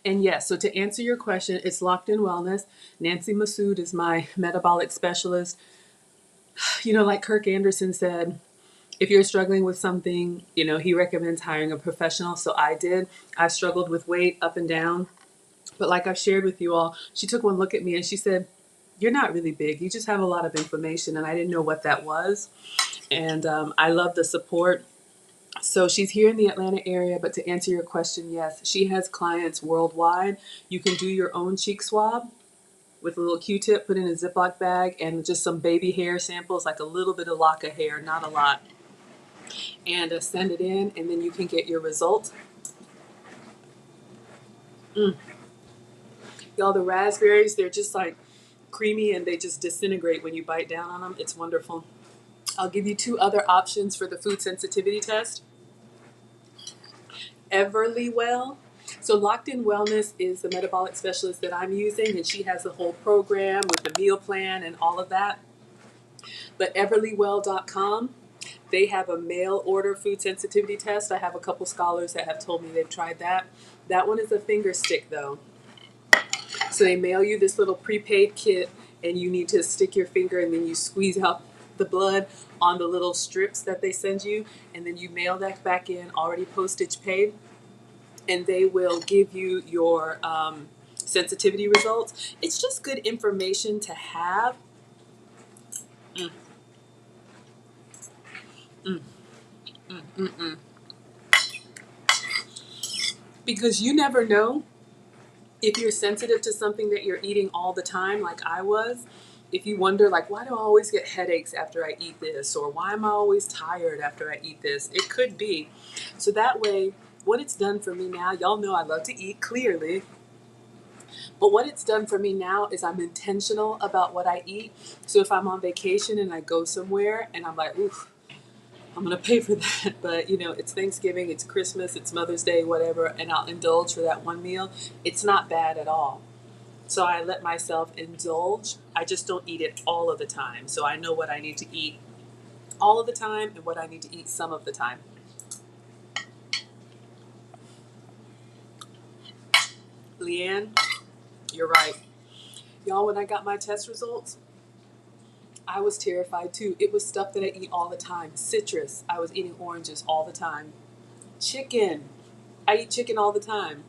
S1: And yes, so to answer your question, it's Locked In Wellness. Nancy Masood is my metabolic specialist. You know, like Kirk Anderson said, if you're struggling with something, you know, he recommends hiring a professional. So I did. I struggled with weight up and down. But like I've shared with you all, she took one look at me and she said, "You're not really big. You just have a lot of inflammation." And I didn't know what that was. And I love the support. So she's here in the Atlanta area. But to answer your question, yes, she has clients worldwide. You can do your own cheek swab with a little Q-tip, put in a Ziploc bag, and just some baby hair samples, like a little bit of lock of hair, not a lot, and send it in, and then you can get your results. Mm. Y'all, the raspberries, they're just like creamy and they just disintegrate when you bite down on them. It's wonderful. I'll give you two other options for the food sensitivity test. Everlywell. So Locked In Wellness is the metabolic specialist that I'm using, and she has the whole program with the meal plan and all of that. But everlywell.com, they have a mail order food sensitivity test. I have a couple scholars that have told me they've tried that. That one is a finger stick though. So they mail you this little prepaid kit, and you need to stick your finger and then you squeeze out the blood on the little strips that they send you, and then you mail that back in, already postage paid, and they will give you your sensitivity results. It's just good information to have. Mm, mm, mm, mm, mm. Because you never know if you're sensitive to something that you're eating all the time, like I was. If you wonder, like, why do I always get headaches after I eat this? Or why am I always tired after I eat this? It could be. So that way, what it's done for me now, y'all know I love to eat clearly, but what it's done for me now is I'm intentional about what I eat. So if I'm on vacation and I go somewhere and I'm like, oof, I'm going to pay for that. But, you know, it's Thanksgiving, it's Christmas, it's Mother's Day, whatever, and I'll indulge for that one meal. It's not bad at all. So I let myself indulge. I just don't eat it all of the time. So I know what I need to eat all of the time and what I need to eat some of the time. Leanne, you're right. Y'all, when I got my test results, I was terrified too. It was stuff that I eat all the time. Citrus, I was eating oranges all the time. Chicken, I eat chicken all the time.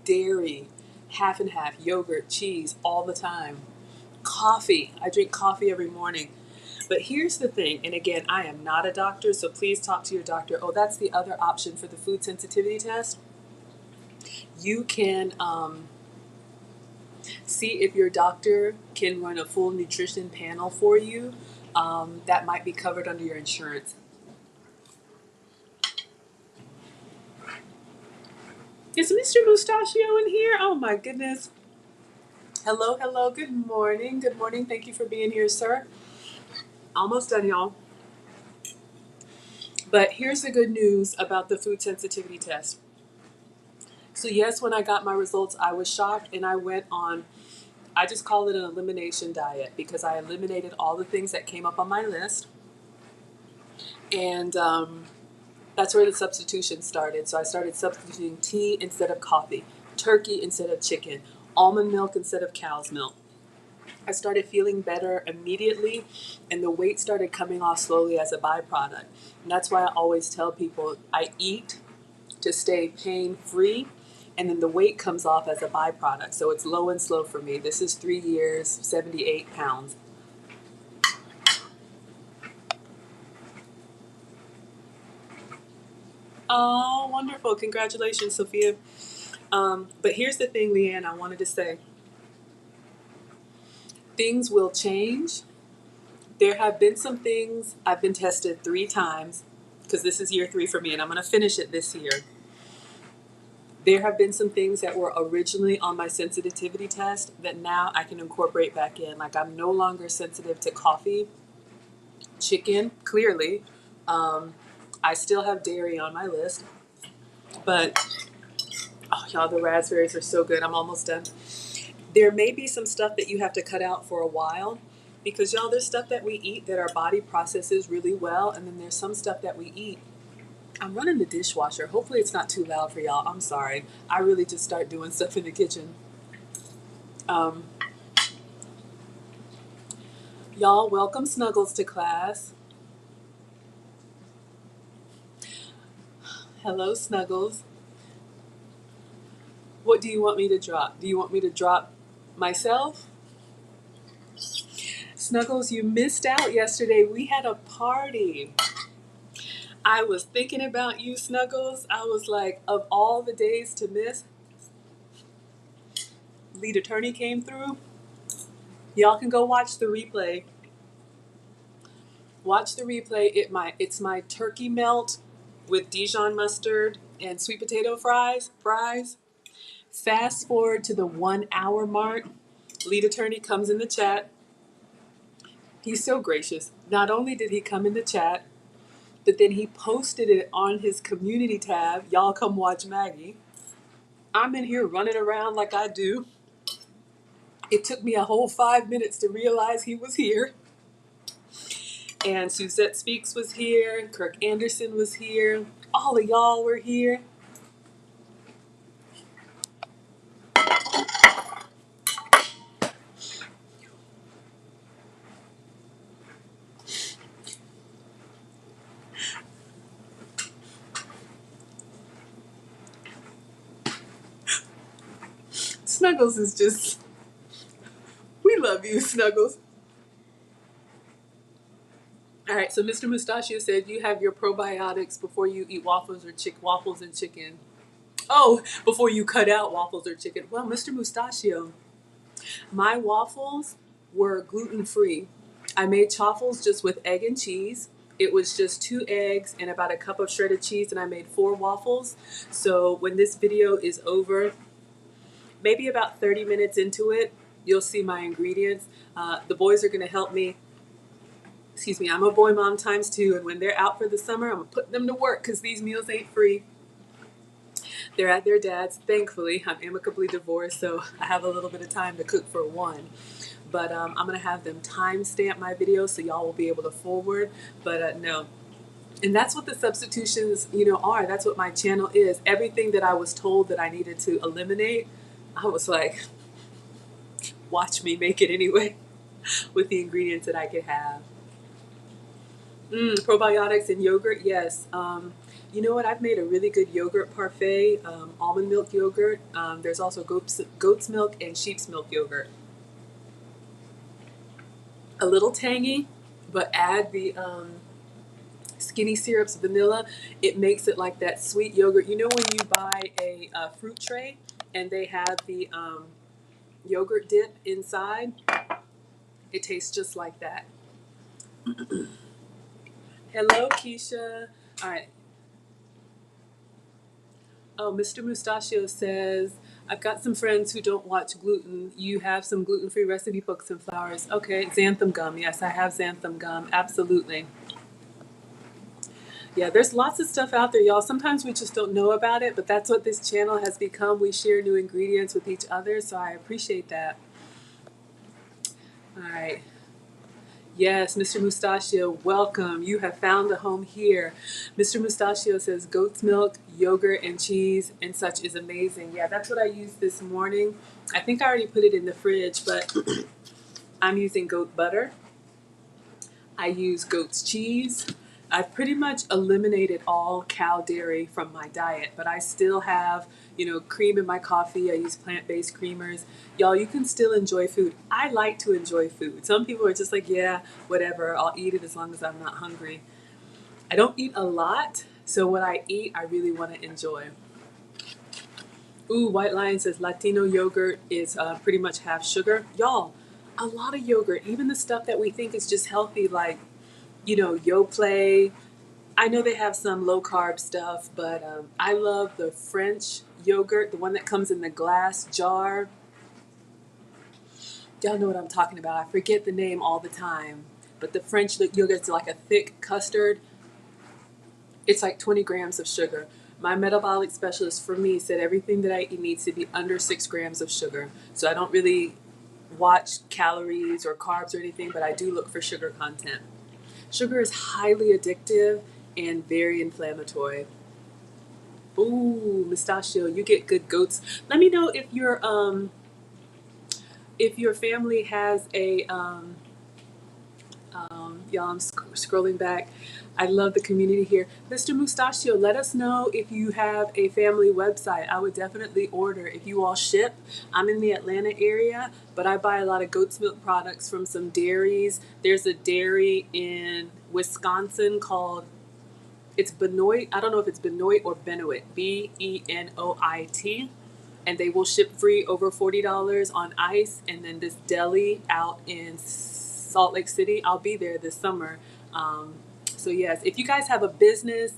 S1: Dairy, half and half, yogurt, cheese all the time. Coffee, I drink coffee every morning. But here's the thing, and again, I am not a doctor, so please talk to your doctor. Oh, that's the other option for the food sensitivity test. You can see if your doctor can run a full nutrition panel for you. That might be covered under your insurance. Is Mr. Mustachio in here? Oh my goodness. Hello, hello, good morning. Good morning. Thank you for being here, sir. Almost done, y'all. But here's the good news about the food sensitivity test. So yes, when I got my results, I was shocked and I went on, I just call it an elimination diet because I eliminated all the things that came up on my list. And that's where the substitution started. So I started substituting tea instead of coffee, turkey instead of chicken, almond milk instead of cow's milk. I started feeling better immediately, and the weight started coming off slowly as a byproduct. And that's why I always tell people I eat to stay pain free, and then the weight comes off as a byproduct. So it's low and slow for me. This is 3 years, 78 pounds. Oh, wonderful. Congratulations, Sophia. But here's the thing, Leanne, I wanted to say. Things will change. There have been some things, I've been tested 3 times, because this is year 3 for me, and I'm going to finish it this year. There have been some things that were originally on my sensitivity test that now I can incorporate back in. Like, I'm no longer sensitive to coffee, chicken, clearly. I still have dairy on my list, but oh, y'all, the raspberries are so good. I'm almost done. There may be some stuff that you have to cut out for a while because, y'all, there's stuff that we eat that our body processes really well, and then there's some stuff that we eat. I'm running the dishwasher. Hopefully it's not too loud for y'all. I'm sorry. I really just start doing stuff in the kitchen. Y'all, welcome Snuggles to class. Hello, Snuggles. What do you want me to drop? Do you want me to drop myself? Snuggles, you missed out yesterday. We had a party. I was thinking about you, Snuggles. I was like, of all the days to miss, lead attorney came through. Y'all can go watch the replay. Watch the replay. It's my turkey melt with Dijon mustard and sweet potato fries. Fast forward to the 1 hour mark. Lead attorney comes in the chat. He's so gracious. Not only did he come in the chat, but then he posted it on his community tab. Y'all come watch Maggie. I'm in here running around like I do. It took me a whole 5 minutes to realize he was here. And Suzette Speaks was here. Kirk Anderson was here. All of y'all were here. Snuggles is just, we love you, Snuggles. All right, so Mr. Mustachio said you have your probiotics before you eat waffles and chicken. Oh, before you cut out waffles or chicken. Well, Mr. Mustachio, my waffles were gluten-free. I made Chaffles just with egg and cheese. It was just 2 eggs and about a cup of shredded cheese, and I made 4 waffles. So when this video is over, maybe about 30 minutes into it, you'll see my ingredients. The boys are going to help me. Excuse me, I'm a boy mom ×2, and when they're out for the summer, I'm going to put them to work because these meals ain't free. They're at their dad's. Thankfully, I'm amicably divorced, so I have a little bit of time to cook for one. But I'm going to have them timestamp my videos so y'all will be able to forward. But no. And that's what the substitutions, are. That's what my channel is. Everything that I was told that I needed to eliminate, I was like, watch me make it anyway with the ingredients that I could have. Probiotics and yogurt, yes. You know what? I've made a really good yogurt parfait, almond milk yogurt. There's also goat's milk and sheep's milk yogurt. A little tangy, but add the Skinny Syrups vanilla. It makes it like that sweet yogurt. You know when you buy a fruit tray and they have the yogurt dip inside? It tastes just like that. Hello, Keisha. All right. Oh, Mr. Mustachio says, I've got some friends who don't watch gluten. You have some gluten-free recipe books and flowers. Okay, xanthan gum. Yes, I have xanthan gum. Absolutely. Yeah, there's lots of stuff out there, y'all. Sometimes we just don't know about it, but that's what this channel has become. We share new ingredients with each other, so I appreciate that. All right. Yes, Mr. Mustachio, welcome. You have found a home here. Mr. Mustachio says goat's milk, yogurt, and cheese and such is amazing. Yeah, that's what I used this morning. I think I already put it in the fridge, but I'm using goat butter. I use goat's cheese. I've pretty much eliminated all cow dairy from my diet, but I still have, cream in my coffee. I use plant-based creamers. Y'all, you can still enjoy food. I like to enjoy food. Some people are just like, yeah, whatever, I'll eat it as long as I'm not hungry. I don't eat a lot So what I eat, I really want to enjoy. Ooh, White Lion says Latino yogurt is pretty much half sugar. Y'all, a lot of yogurt, even the stuff that we think is just healthy, like, Yoplait. I know they have some low carb stuff, but I love the French yogurt, the one that comes in the glass jar. Y'all know what I'm talking about. I forget the name all the time, but the French yogurt's like a thick custard. It's like 20 grams of sugar. My metabolic specialist for me said everything that I eat needs to be under 6 grams of sugar. So I don't really watch calories or carbs or anything, but I do look for sugar content. Sugar is highly addictive and very inflammatory. Ooh, Mustachio, you get good goats. Let me know if your family has a y'all, I'm scrolling back. I love the community here. Mr. Mustachio, let us know if you have a family website. I would definitely order if you all ship. I'm in the Atlanta area, but I buy a lot of goat's milk products from some dairies. There's a dairy in Wisconsin called, it's Benoit. I don't know if it's Benoit or Benoit, Benoit. And they will ship free over $40 on ice. And then this deli out in Salt Lake City, I'll be there this summer. So yes, if you guys have a business,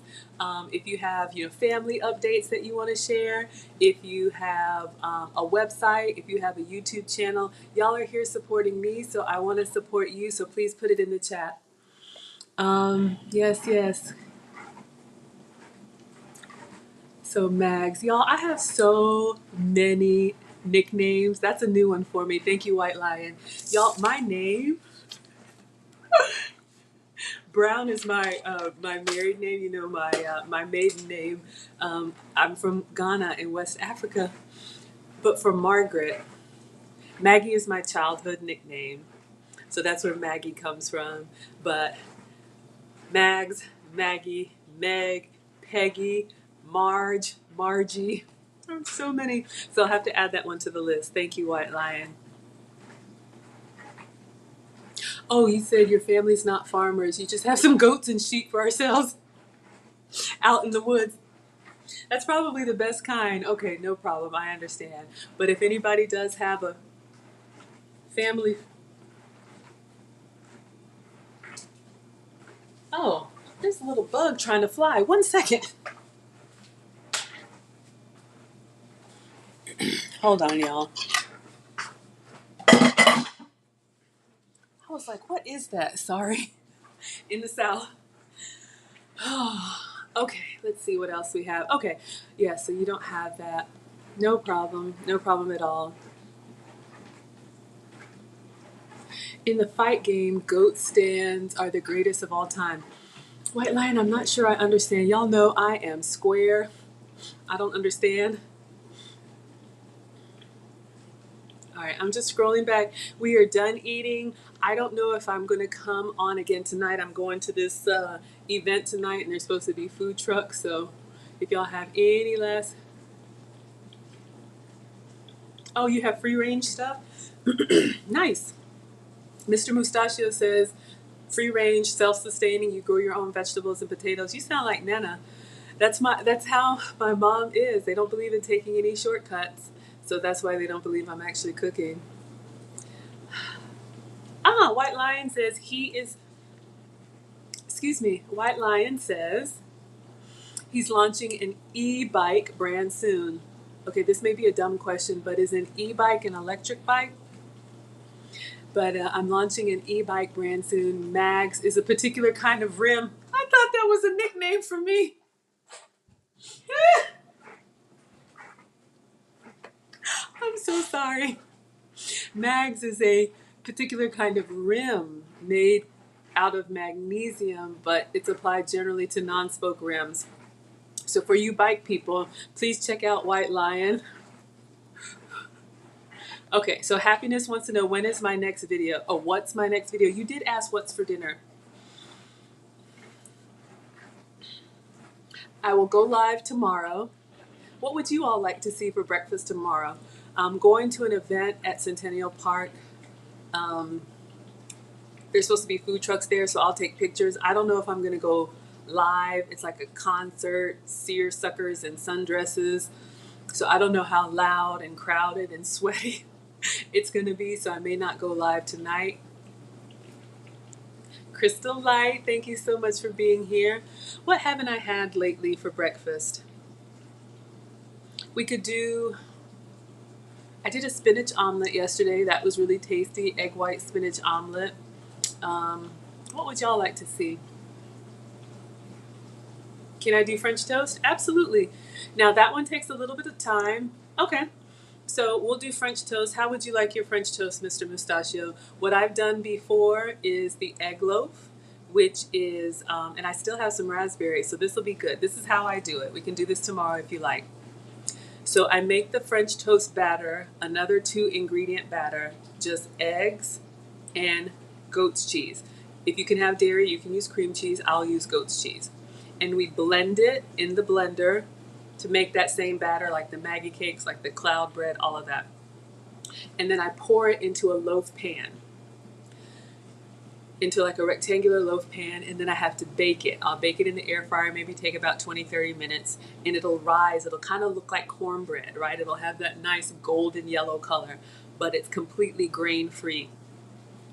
S1: if you have family updates that you want to share, if you have a website, if you have a YouTube channel, y'all are here supporting me, so I want to support you. So please put it in the chat. Yes. So Mags, y'all, I have so many nicknames. That's a new one for me. Thank you, White Lion. Y'all, my name, Brown is my married name. My maiden name. I'm from Ghana in West Africa, but for Margaret, Maggie is my childhood nickname. So that's where Maggie comes from. But Mags, Maggie, Meg, Peggy, Marge, Margie. So many. So I'll have to add that one to the list. Thank you, White Lion. Oh, you said your family's not farmers. You just have some goats and sheep for ourselves out in the woods. That's probably the best kind. Okay, no problem. I understand. But if anybody does have a family. Oh, there's a little bug trying to fly. 1 second. Hold on, y'all. I was like, what is that? Sorry. In the South. Okay, let's see what else we have. Okay, yeah, so you don't have that. No problem. No problem at all. In the fight game, goat stands are the greatest of all time. White Lion, I'm not sure I understand. Y'all know I am square. I don't understand. All right, I'm just scrolling back. We are done eating. I don't know if I'm going to come on again tonight. I'm going to this event tonight, and there's supposed to be food trucks. So if y'all have any last... Oh, you have free range stuff? Nice. Mr. Mustachio says, free range, self-sustaining, you grow your own vegetables and potatoes. You sound like Nana. That's how my mom is. They don't believe in taking any shortcuts. So that's why they don't believe I'm actually cooking. White Lion says White Lion says he's launching an e-bike brand soon. Okay, this may be a dumb question, but is an e-bike an electric bike? But I'm launching an e-bike brand soon. Mags is a particular kind of rim. I thought that was a nickname for me. I'm so sorry. Mags is a particular kind of rim made out of magnesium, but it's applied generally to non-spoke rims. So for you bike people, please check out White Lion. Okay, so Happiness wants to know, when is my next video? Oh, what's my next video? You did ask what's for dinner. I will go live tomorrow. What would you all like to see for breakfast tomorrow? I'm going to an event at Centennial Park. There's supposed to be food trucks there, so I'll take pictures. I don't know if I'm going to go live. It's like a concert, seersuckers and sundresses. So I don't know how loud and crowded and sweaty it's going to be, so I may not go live tonight. Crystal Light, thank you so much for being here. What haven't I had lately for breakfast? We could do, I did a spinach omelet yesterday. That was really tasty, egg white spinach omelet. What would y'all like to see? Can I do French toast? Absolutely. Now that one takes a little bit of time. Okay. So we'll do French toast. How would you like your French toast, Mr. Mustachio? What I've done before is the egg loaf, which is, and I still have some raspberries, so this will be good. This is how I do it. We can do this tomorrow if you like. So I make the French toast batter, another 2-ingredient batter, just eggs and goat's cheese. If you can have dairy, you can use cream cheese. I'll use goat's cheese. And we blend it in the blender to make that same batter, like the Maggie cakes, like the cloud bread, all of that. And then I pour it into a loaf pan, into like a rectangular loaf pan, and then I have to bake it. I'll bake it in the air fryer, maybe take about 20-30 minutes, and it'll rise. It'll kind of look like cornbread, right? It'll have that nice golden yellow color, but it's completely grain-free.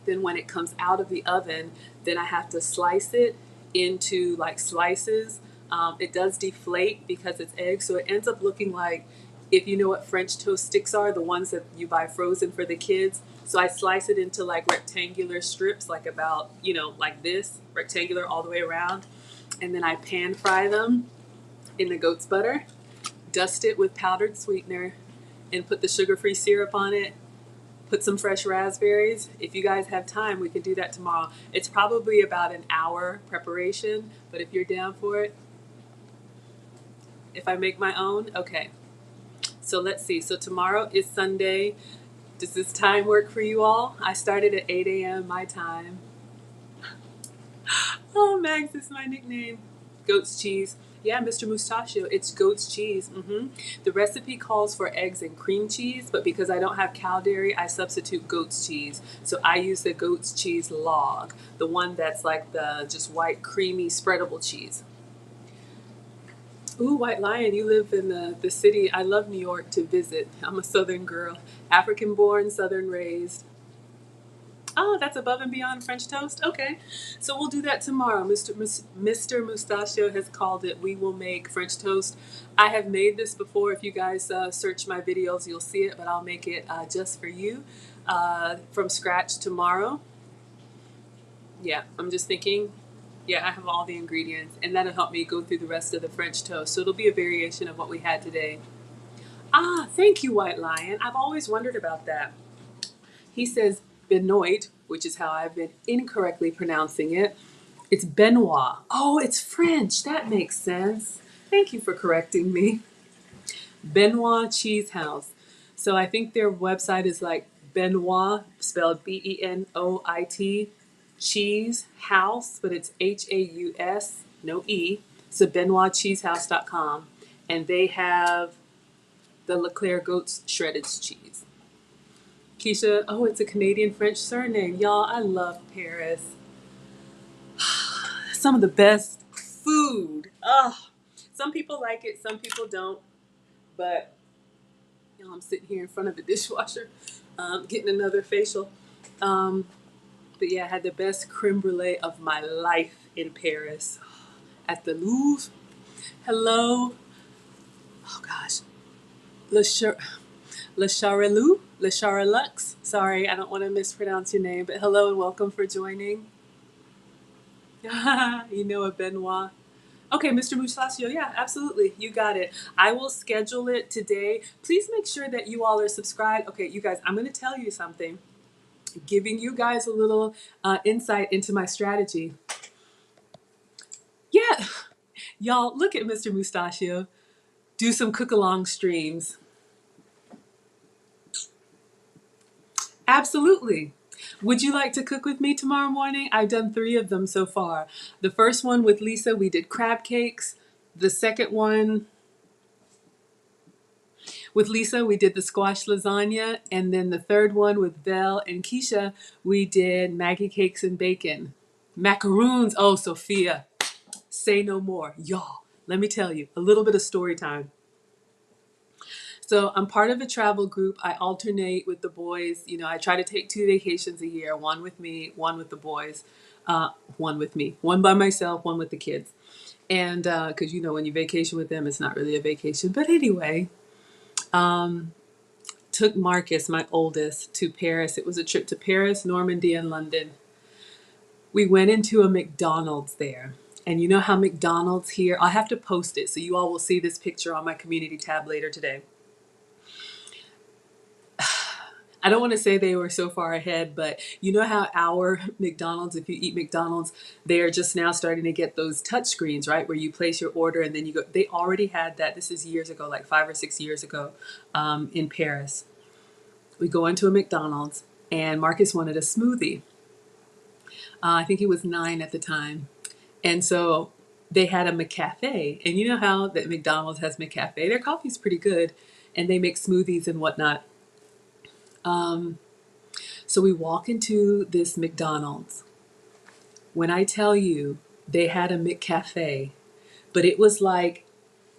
S1: Then when it comes out of the oven, then I have to slice it into like slices. It does deflate because it's egg, so it ends up looking like, if you know what French toast sticks are, the ones that you buy frozen for the kids. So I slice it into like rectangular strips, like about, like this, rectangular all the way around. And then I pan fry them in the goat's butter, dust it with powdered sweetener, and put the sugar-free syrup on it. Put some fresh raspberries. If you guys have time, we could do that tomorrow. It's probably about an hour preparation, but if you're down for it, if I make my own, okay. So let's see. So tomorrow is Sunday. Does this time work for you all? I started at 8 a.m. my time. Oh, Max is my nickname. Goat's cheese. Yeah, Mr. Mustachio, it's goat's cheese. The recipe calls for eggs and cream cheese, but because I don't have cow dairy, I substitute goat's cheese. So I use the goat's cheese log, the one that's like the just white, creamy, spreadable cheese. Ooh, White Lion, you live in the city. I love New York to visit. I'm a Southern girl, African born, Southern raised. Oh, that's above and beyond French toast? Okay. So we'll do that tomorrow. Mr. Mustachio has called it We Will Make French Toast. I have made this before. If you guys search my videos, you'll see it, but I'll make it just for you from scratch tomorrow. Yeah, I'm just thinking. Yeah, I have all the ingredients, and that'll help me go through the rest of the French toast. So it'll be a variation of what we had today. Ah, thank you, White Lion. I've always wondered about that. He says Benoit, which is how I've been incorrectly pronouncing it. It's Benoit. Oh, it's French. That makes sense. Thank you for correcting me. Benoit Cheese House. So I think their website is like Benoit, spelled Benoit, Cheese House, but it's Haus, no E. So BenoitCheesehouse.com. And they have the Leclerc Goat's Shredded Cheese. Keisha, oh, it's a Canadian French surname. Y'all, I love Paris. Some of the best food. Some people like it, some people don't. But, I'm sitting here in front of the dishwasher, getting another facial. But yeah, I had the best creme brulee of my life in Paris at the Louvre. Hello. Oh gosh. Le Charelux. Sorry, I don't want to mispronounce your name, but hello and welcome for joining. You know a Benoit. Okay, Mr. Mustachio, yeah, absolutely. You got it. I will schedule it today. Please make sure that you all are subscribed. Okay, you guys, I'm going to tell you something. Giving you guys a little insight into my strategy. Yeah, y'all, look at Mr. Mustachio. Do some cook-along streams. Absolutely. Would you like to cook with me tomorrow morning? I've done 3 of them so far. The first one with Lisa, we did crab cakes. The second one with Lisa, we did the squash lasagna. And then the third one with Vel and Keisha, we did Maggie cakes and bacon. Macaroons. Oh, Sophia. say no more. Y'all, let me tell you a little bit of story time. So I'm part of a travel group. I alternate with the boys. You know, I try to take 2 vacations a year, one with me, one with the boys, one with me, one by myself, one with the kids. And because, you know, when you vacation with them, it's not really a vacation. But anyway, took Marcus, my oldest, to Paris. It was a trip to Paris, Normandy, and London. We went into a McDonald's there. And you know how McDonald's here, I'll have to post it so you all will see this picture on my community tab later today. I don't want to say they were so far ahead, but you know how our McDonald's, if you eat McDonald's, they are just now starting to get those touch screens, right? Where you place your order and then you go. They already had that. This is years ago, like 5 or 6 years ago, in Paris. We go into a McDonald's and Marcus wanted a smoothie. I think he was 9 at the time. And so they had a McCafe. And you know how that McDonald's has McCafe? Their coffee's pretty good and they make smoothies and whatnot. So we walk into this McDonald's. When I tell you they had a McCafe, but it was like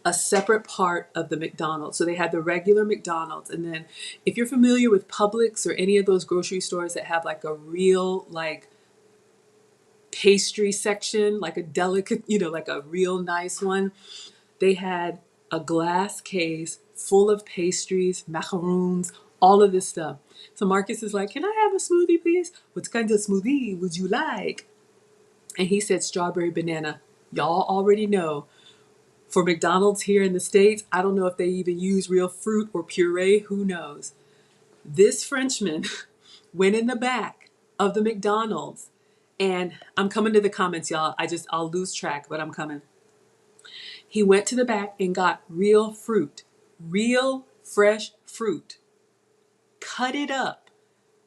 S1: a separate part of the McDonald's. So they had the regular McDonald's. And then if you're familiar with Publix or any of those grocery stores that have like a real like pastry section, like a delicate, you know, like a real nice one, they had a glass case full of pastries, macaroons, all of this stuff. So Marcus is like, "Can I have a smoothie, please? What kind of smoothie would you like?" And he said strawberry banana. Y'all already know. For McDonald's here in the States, I don't know if they even use real fruit or puree. Who knows? This Frenchman went in the back of the McDonald's, and I'm coming to the comments, y'all. I'll lose track, but I'm coming. He went to the back and got real fruit, real fresh fruit, cut it up,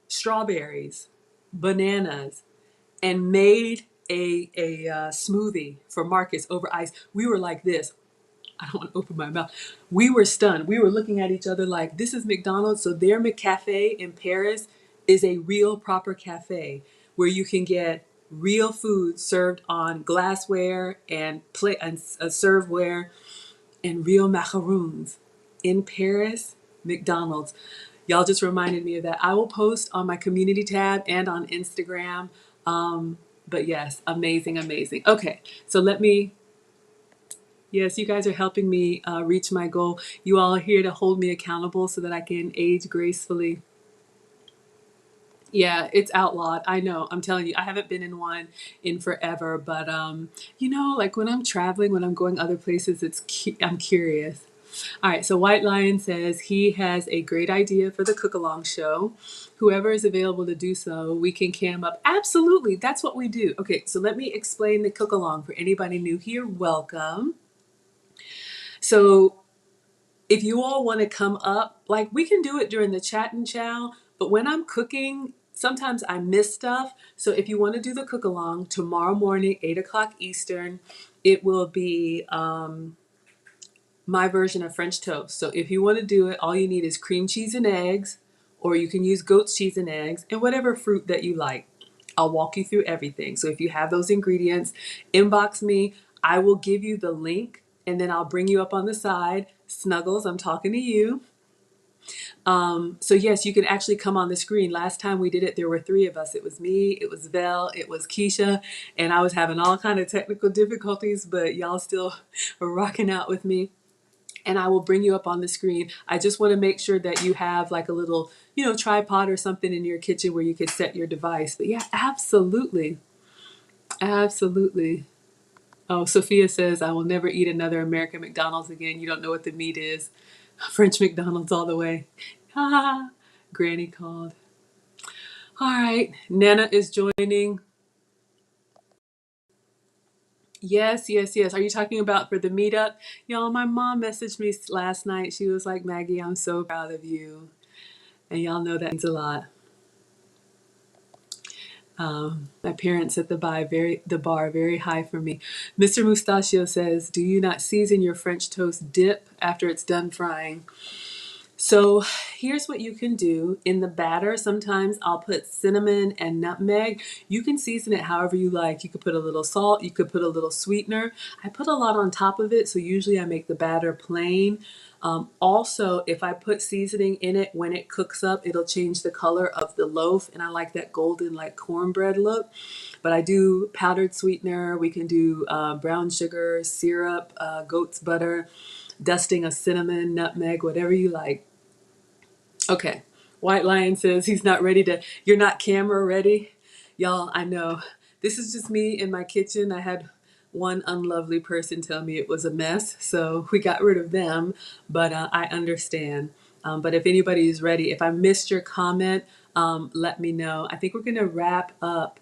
S1: strawberries, bananas, and made a smoothie for Marcus over ice. We were like this. I don't want to open my mouth. We were stunned. We were looking at each other like, this is McDonald's. So their McCafe in Paris is a real proper cafe where you can get real food served on glassware and serveware and real macaroons in Paris, McDonald's. Y'all just reminded me of that. I will post on my community tab and on Instagram. But yes, amazing, amazing. Okay, so yes, you guys are helping me reach my goal. You all are here to hold me accountable so that I can age gracefully. Yeah, it's outlawed. I know. I'm telling you, I haven't been in one in forever. But you know, like when I'm traveling, when I'm going other places, I'm curious. All right, so White Lion says he has a great idea for the cook along show. Whoever is available to do so, we can cam up. Absolutely, that's what we do. Okay, so let me explain the cook along for anybody new here. Welcome. So if you all want to come up, like we can do it during the chat and chow, but when I'm cooking, sometimes I miss stuff. So if you want to do the cook along tomorrow morning, 8 o'clock Eastern, it will be my version of French toast. So if you want to do it, all you need is cream cheese and eggs, or you can use goat's cheese and eggs and whatever fruit that you like. I'll walk you through everything. So if you have those ingredients, inbox me. I will give you the link and then I'll bring you up on the side. Snuggles, I'm talking to you. So yes, you can actually come on the screen. Last time we did it, there were 3 of us. It was me, it was Vel, it was Keisha, and I was having all kind of technical difficulties, but y'all still are rocking out with me. And I will bring you up on the screen. I just want to make sure that you have like a little, you know, tripod or something in your kitchen where you could set your device. But yeah, absolutely. Absolutely. Oh, Sophia says, I will never eat another American McDonald's again. You don't know what the meat is. French McDonald's all the way. Ha! Granny called. All right. Nana is joining. Yes, yes, yes. Are you talking about for the meetup? Y'all, my mom messaged me last night. She was like, Maggie, I'm so proud of you. And y'all know that means a lot. My parents set the bar very high for me. Mr. Mustachio says, do you not season your French toast dip after it's done frying? So here's what you can do. In the batter, sometimes I'll put cinnamon and nutmeg. You can season it however you like. You could put a little salt, you could put a little sweetener. I put a lot on top of it, so usually I make the batter plain. Also, if I put seasoning in it when it cooks up, it'll change the color of the loaf, and I like that golden like cornbread look. But I do powdered sweetener. We can do brown sugar, syrup, goat's butter, dusting of cinnamon, nutmeg, whatever you like. Okay. White Lion says he's not ready to, you're not camera ready. Y'all, I know. This is just me in my kitchen. I had one unlovely person tell me it was a mess, so we got rid of them, but I understand. But if anybody is ready, if I missed your comment, let me know. I think we're going to wrap up.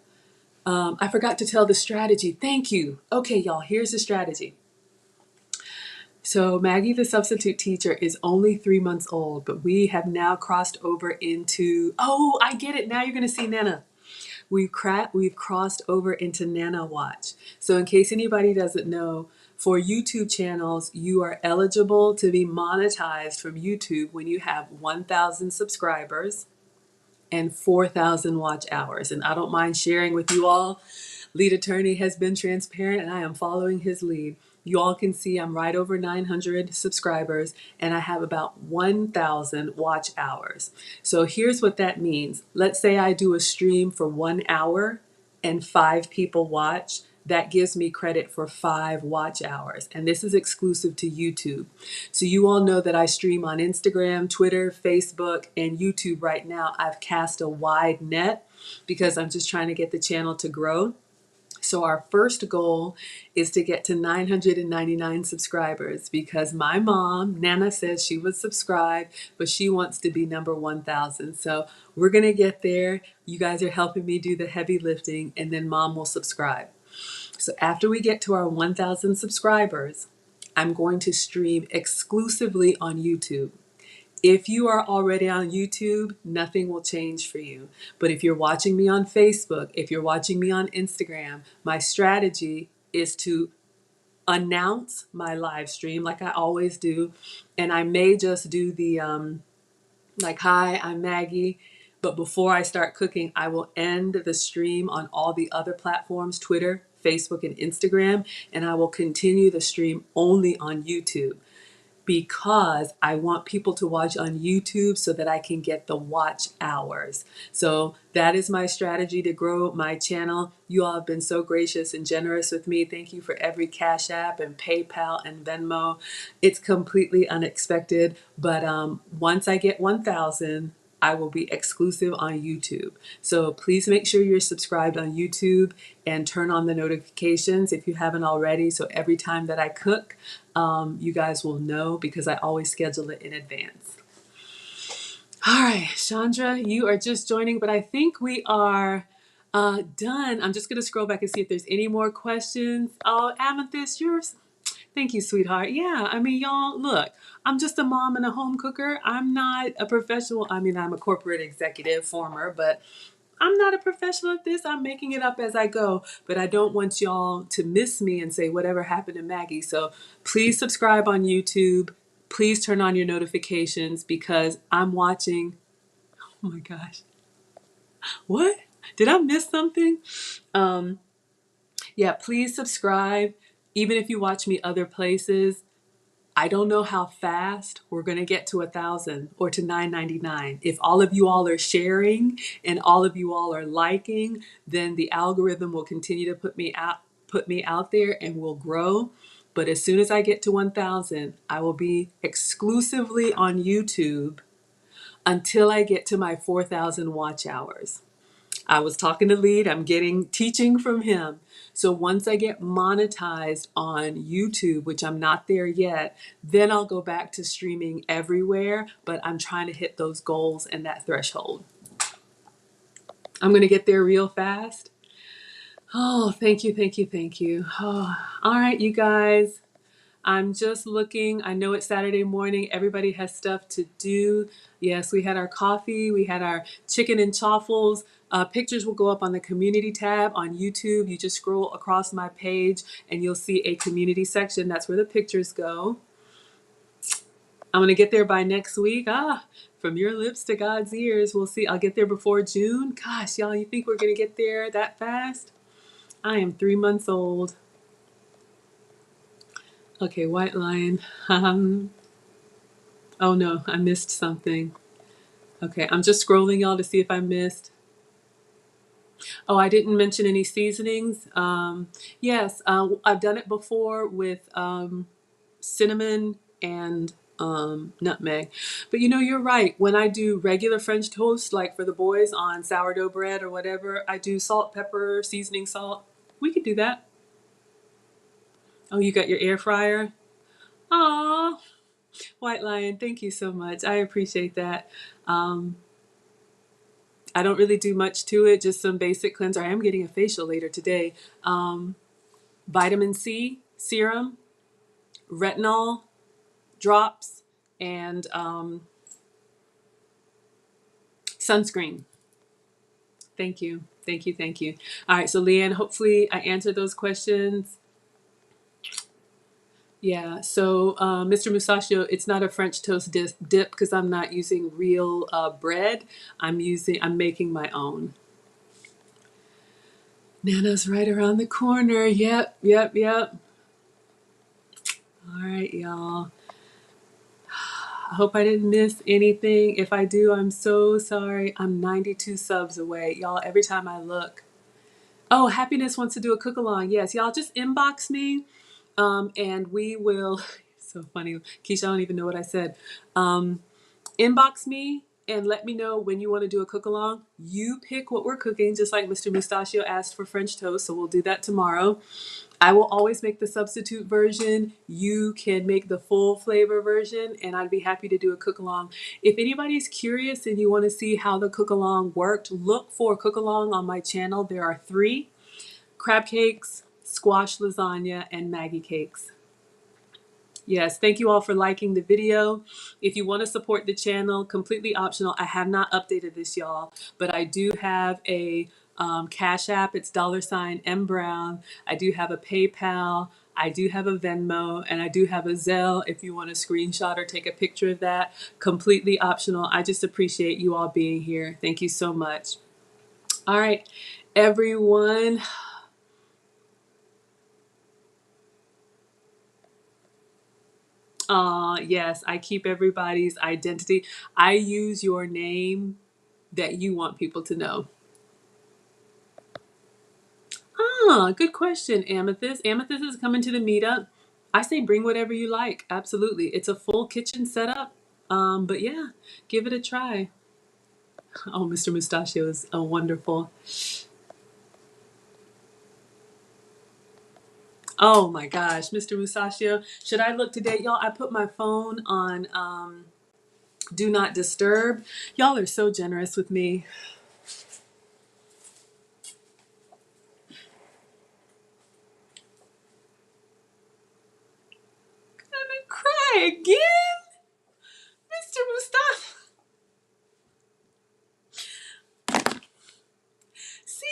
S1: I forgot to tell the strategy. Thank you. Okay, y'all, here's the strategy. So Maggie, the substitute teacher, is only 3 months old, but we have now crossed over into, oh, I get it. Now you're going to see Nana. We've crossed over into Nana Watch. So in case anybody doesn't know, for YouTube channels, you are eligible to be monetized from YouTube when you have 1,000 subscribers and 4,000 watch hours. And I don't mind sharing with you all. Lead attorney has been transparent and I am following his lead. You all can see I'm right over 900 subscribers and I have about 1,000 watch hours. So here's what that means. Let's say I do a stream for 1 hour and 5 people watch. That gives me credit for 5 watch hours. And this is exclusive to YouTube. So you all know that I stream on Instagram, Twitter, Facebook, and YouTube right now. I've cast a wide net because I'm just trying to get the channel to grow. So our first goal is to get to 999 subscribers because my mom, Nana, says she would subscribe, but she wants to be number 1,000. So we're going to get there. You guys are helping me do the heavy lifting, and then mom will subscribe. So after we get to our 1,000 subscribers, I'm going to stream exclusively on YouTube. If you are already on YouTube, nothing will change for you. But if you're watching me on Facebook, if you're watching me on Instagram, my strategy is to announce my live stream like I always do. And I may just do the like, hi, I'm Maggie. But before I start cooking, I will end the stream on all the other platforms, Twitter, Facebook, and Instagram. And I will continue the stream only on YouTube, because I want people to watch on YouTube so that I can get the watch hours. So that is my strategy to grow my channel. You all have been so gracious and generous with me. Thank you for every Cash App and PayPal and Venmo. It's completely unexpected, but once I get 1,000, I will be exclusive on YouTube. So please make sure you're subscribed on YouTube and turn on the notifications if you haven't already. So every time that I cook, you guys will know because I always schedule it in advance. All right, Chandra, you are just joining, but I think we are done. I'm just going to scroll back and see if there's any more questions. Oh, Amethyst, yours. Thank you, sweetheart. Yeah, I mean, y'all, look, I'm just a mom and a home cooker. I'm not a professional. I mean, I'm a corporate executive, former, but I'm not a professional at this. I'm making it up as I go, but I don't want y'all to miss me and say whatever happened to Maggie. So please subscribe on YouTube. Please turn on your notifications because I'm watching. Oh my gosh. What? Did I miss something? Yeah, please subscribe. Even if you watch me other places, I don't know how fast we're going to get to 1,000 or to 999. If all of you all are sharing and all of you all are liking, then the algorithm will continue to put me out there and will grow. But as soon as I get to 1,000, I will be exclusively on YouTube until I get to my 4,000 watch hours. I was talking to Lead, I'm getting teaching from him. So once I get monetized on YouTube, which I'm not there yet, then I'll go back to streaming everywhere, but I'm trying to hit those goals and that threshold. I'm going to get there real fast. Oh, thank you, thank you, thank you. Oh, all right, you guys. I'm just looking. I know it's Saturday morning. Everybody has stuff to do. Yes, we had our coffee. We had our chicken and chaffles. Pictures will go up on the community tab on YouTube. You just scroll across my page and you'll see a community section. That's where the pictures go. I'm going to get there by next week. From your lips to God's ears. We'll see. I'll get there before June. Gosh, y'all, you think we're going to get there that fast? I am 3 months old. Okay, White Lion. Oh no, I missed something. Okay, I'm just scrolling, y'all, to see if I missed. Oh, I didn't mention any seasonings. Yes, I've done it before with cinnamon and nutmeg. But you know, you're right. When I do regular French toast, like for the boys on sourdough bread or whatever, I do salt, pepper, seasoning salt. We could do that. Oh, you got your air fryer? Aw, White Lion, thank you so much. I appreciate that. Um, I don't really do much to it, just some basic cleanser. I am getting a facial later today. Um, Vitamin C serum, retinol drops, and sunscreen. Thank you. Thank you. Thank you. All right. So, Leanne, hopefully I answered those questions. Yeah. So, Mr. Musashio, it's not a French toast dip because I'm not using real bread. I'm making my own. Nana's right around the corner. Yep. Yep. Yep. All right, y'all. I hope I didn't miss anything. If I do, I'm so sorry. I'm 92 subs away. Y'all, every time I look. Oh, Happiness wants to do a cook along. Yes, y'all just inbox me and we will. So funny. Keisha, I don't even know what I said. Inbox me and let me know when you want to do a cook along. You pick what we're cooking, just like Mr. Mustachio asked for French toast. So we'll do that tomorrow. I will always make the substitute version. You can make the full flavor version, and I'd be happy to do a cook along. If anybody's curious and you want to see how the cook along worked, look for cook along on my channel. There are 3: crab cakes, squash lasagna, and Maggie cakes. Yes, thank you all for liking the video. If you want to support the channel, completely optional. I have not updated this, y'all, but I do have a Cash App. It's $M Brown. I do have a PayPal. I do have a Venmo, and I do have a Zelle if you want to screenshot or take a picture of that. Completely optional. I just appreciate you all being here. Thank you so much. All right, everyone. Yes, I keep everybody's identity. I use your name that you want people to know. Good question, Amethyst. Amethyst is coming to the meetup. I say bring whatever you like. Absolutely. It's a full kitchen setup. But yeah, give it a try. Oh, Mr. Mustachio is a wonderful. Oh my gosh, Mr. Mustachio. Should I look today? Y'all, I put my phone on Do Not Disturb. Y'all are so generous with me. I'm gonna cry again, Mr. Mustachio. See?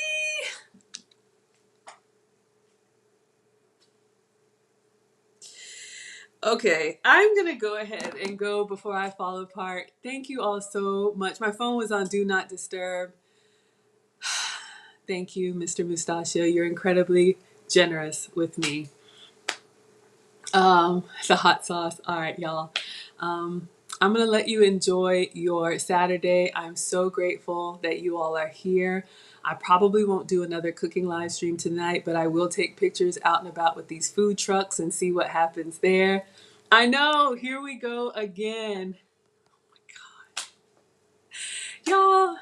S1: Okay, I'm gonna go ahead and go before I fall apart. Thank you all so much. My phone was on Do Not Disturb. Thank you, Mr. Mustachio. You're incredibly generous with me. The hot sauce. All right, y'all. I'm gonna let you enjoy your Saturday. I'm so grateful that you all are here. I probably won't do another cooking live stream tonight, but I will take pictures out and about with these food trucks and see what happens there. I know, here we go again. Y'all,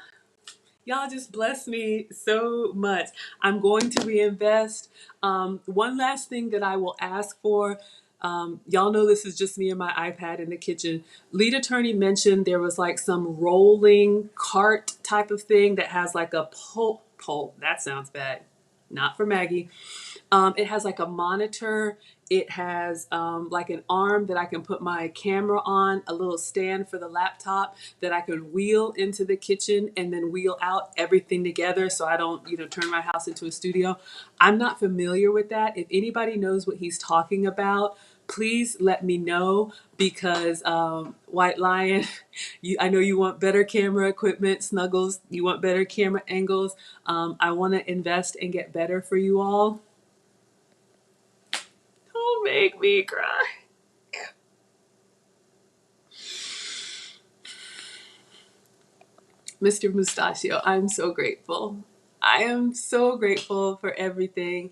S1: y'all just bless me so much. I'm going to reinvest. One last thing that I will ask for, y'all know this is just me and my iPad in the kitchen. Lead attorney mentioned there was like some rolling cart type of thing that has like a pole. That sounds bad. Not for Maggie. It has like a monitor. It has like an arm that I can put my camera on, a little stand for the laptop that I could wheel into the kitchen and then wheel out everything together so I don't, turn my house into a studio. I'm not familiar with that. If anybody knows what he's talking about, please let me know because White Lion, I know you want better camera equipment, Snuggles, you want better camera angles. I want to invest and get better for you all. Don't make me cry. Mr. Mustachio, I'm so grateful. I am so grateful for everything.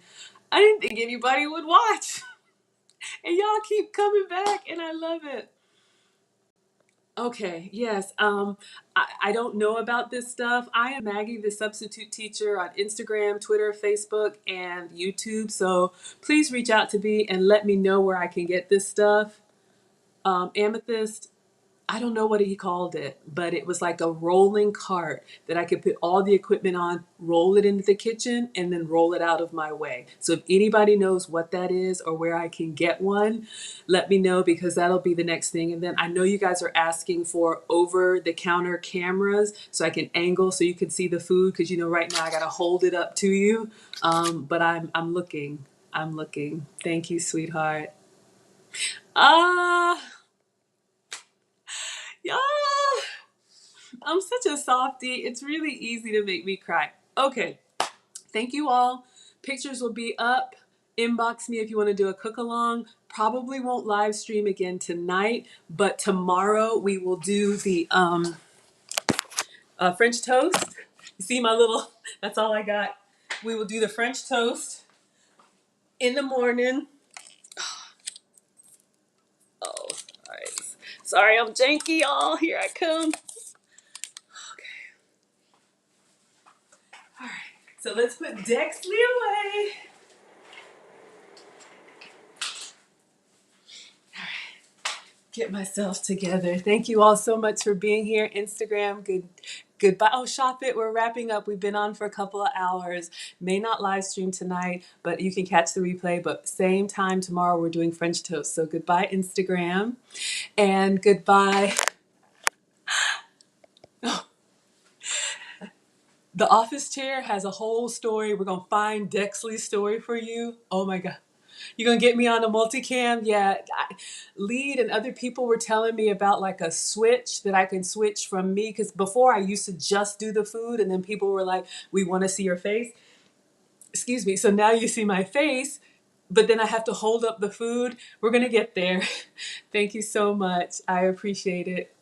S1: I didn't think anybody would watch. And y'all keep coming back and I love it. Okay, yes. I don't know about this stuff. I am Maggie, the substitute teacher on Instagram, Twitter, Facebook, and YouTube. So please reach out to me and let me know where I can get this stuff. Amethyst, I don't know what he called it, but it was like a rolling cart that I could put all the equipment on, roll it into the kitchen, and then roll it out of my way. So if anybody knows what that is or where I can get one, let me know because that'll be the next thing. And then I know you guys are asking for over-the-counter cameras so I can angle so you can see the food because you know right now I got to hold it up to you. But I'm looking. I'm looking. Thank you, sweetheart. Yeah. I'm such a softie. It's really easy to make me cry. Okay. Thank you all. Pictures will be up. Inbox me if you want to do a cook along. Probably won't live stream again tonight, but tomorrow we will do the French toast. You see my little, that's all I got. We will do the French toast in the morning. Oh, sorry. Sorry, I'm janky, y'all. Here I come. All right, so let's put Dexley away. All right, get myself together. Thank you all so much for being here. Instagram, goodbye. Oh, Shop It, we're wrapping up. We've been on for a couple of hours. May not live stream tonight, but you can catch the replay. But same time tomorrow, we're doing French toast. So goodbye, Instagram, and goodbye. The office chair has a whole story. We're going to find Dexley's story for you. Oh my God. You're going to get me on a multicam? Yeah. Lead and other people were telling me about like a switch that I can switch from me. Because before I used to just do the food and then people were like, we want to see your face. Excuse me. So now you see my face, but then I have to hold up the food. We're going to get there. Thank you so much. I appreciate it.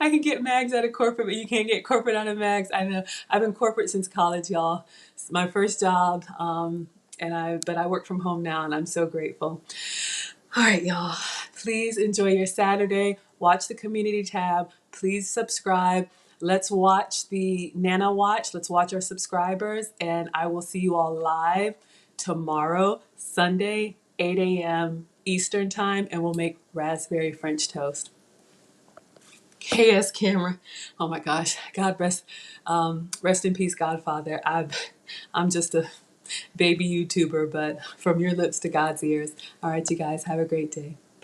S1: I can get mags out of corporate, but you can't get corporate out of mags. I know. I've been corporate since college, y'all. It's my first job, but I work from home now, and I'm so grateful. All right, y'all. Please enjoy your Saturday. Watch the community tab. Please subscribe. Let's watch the Nana Watch. Let's watch our subscribers, and I will see you all live tomorrow, Sunday, 8 a.m. Eastern Time, and we'll make raspberry French toast. KS camera. Oh my gosh. God rest in peace, Godfather. I'm just a baby YouTuber, but from your lips to God's ears. All right, you guys, have a great day.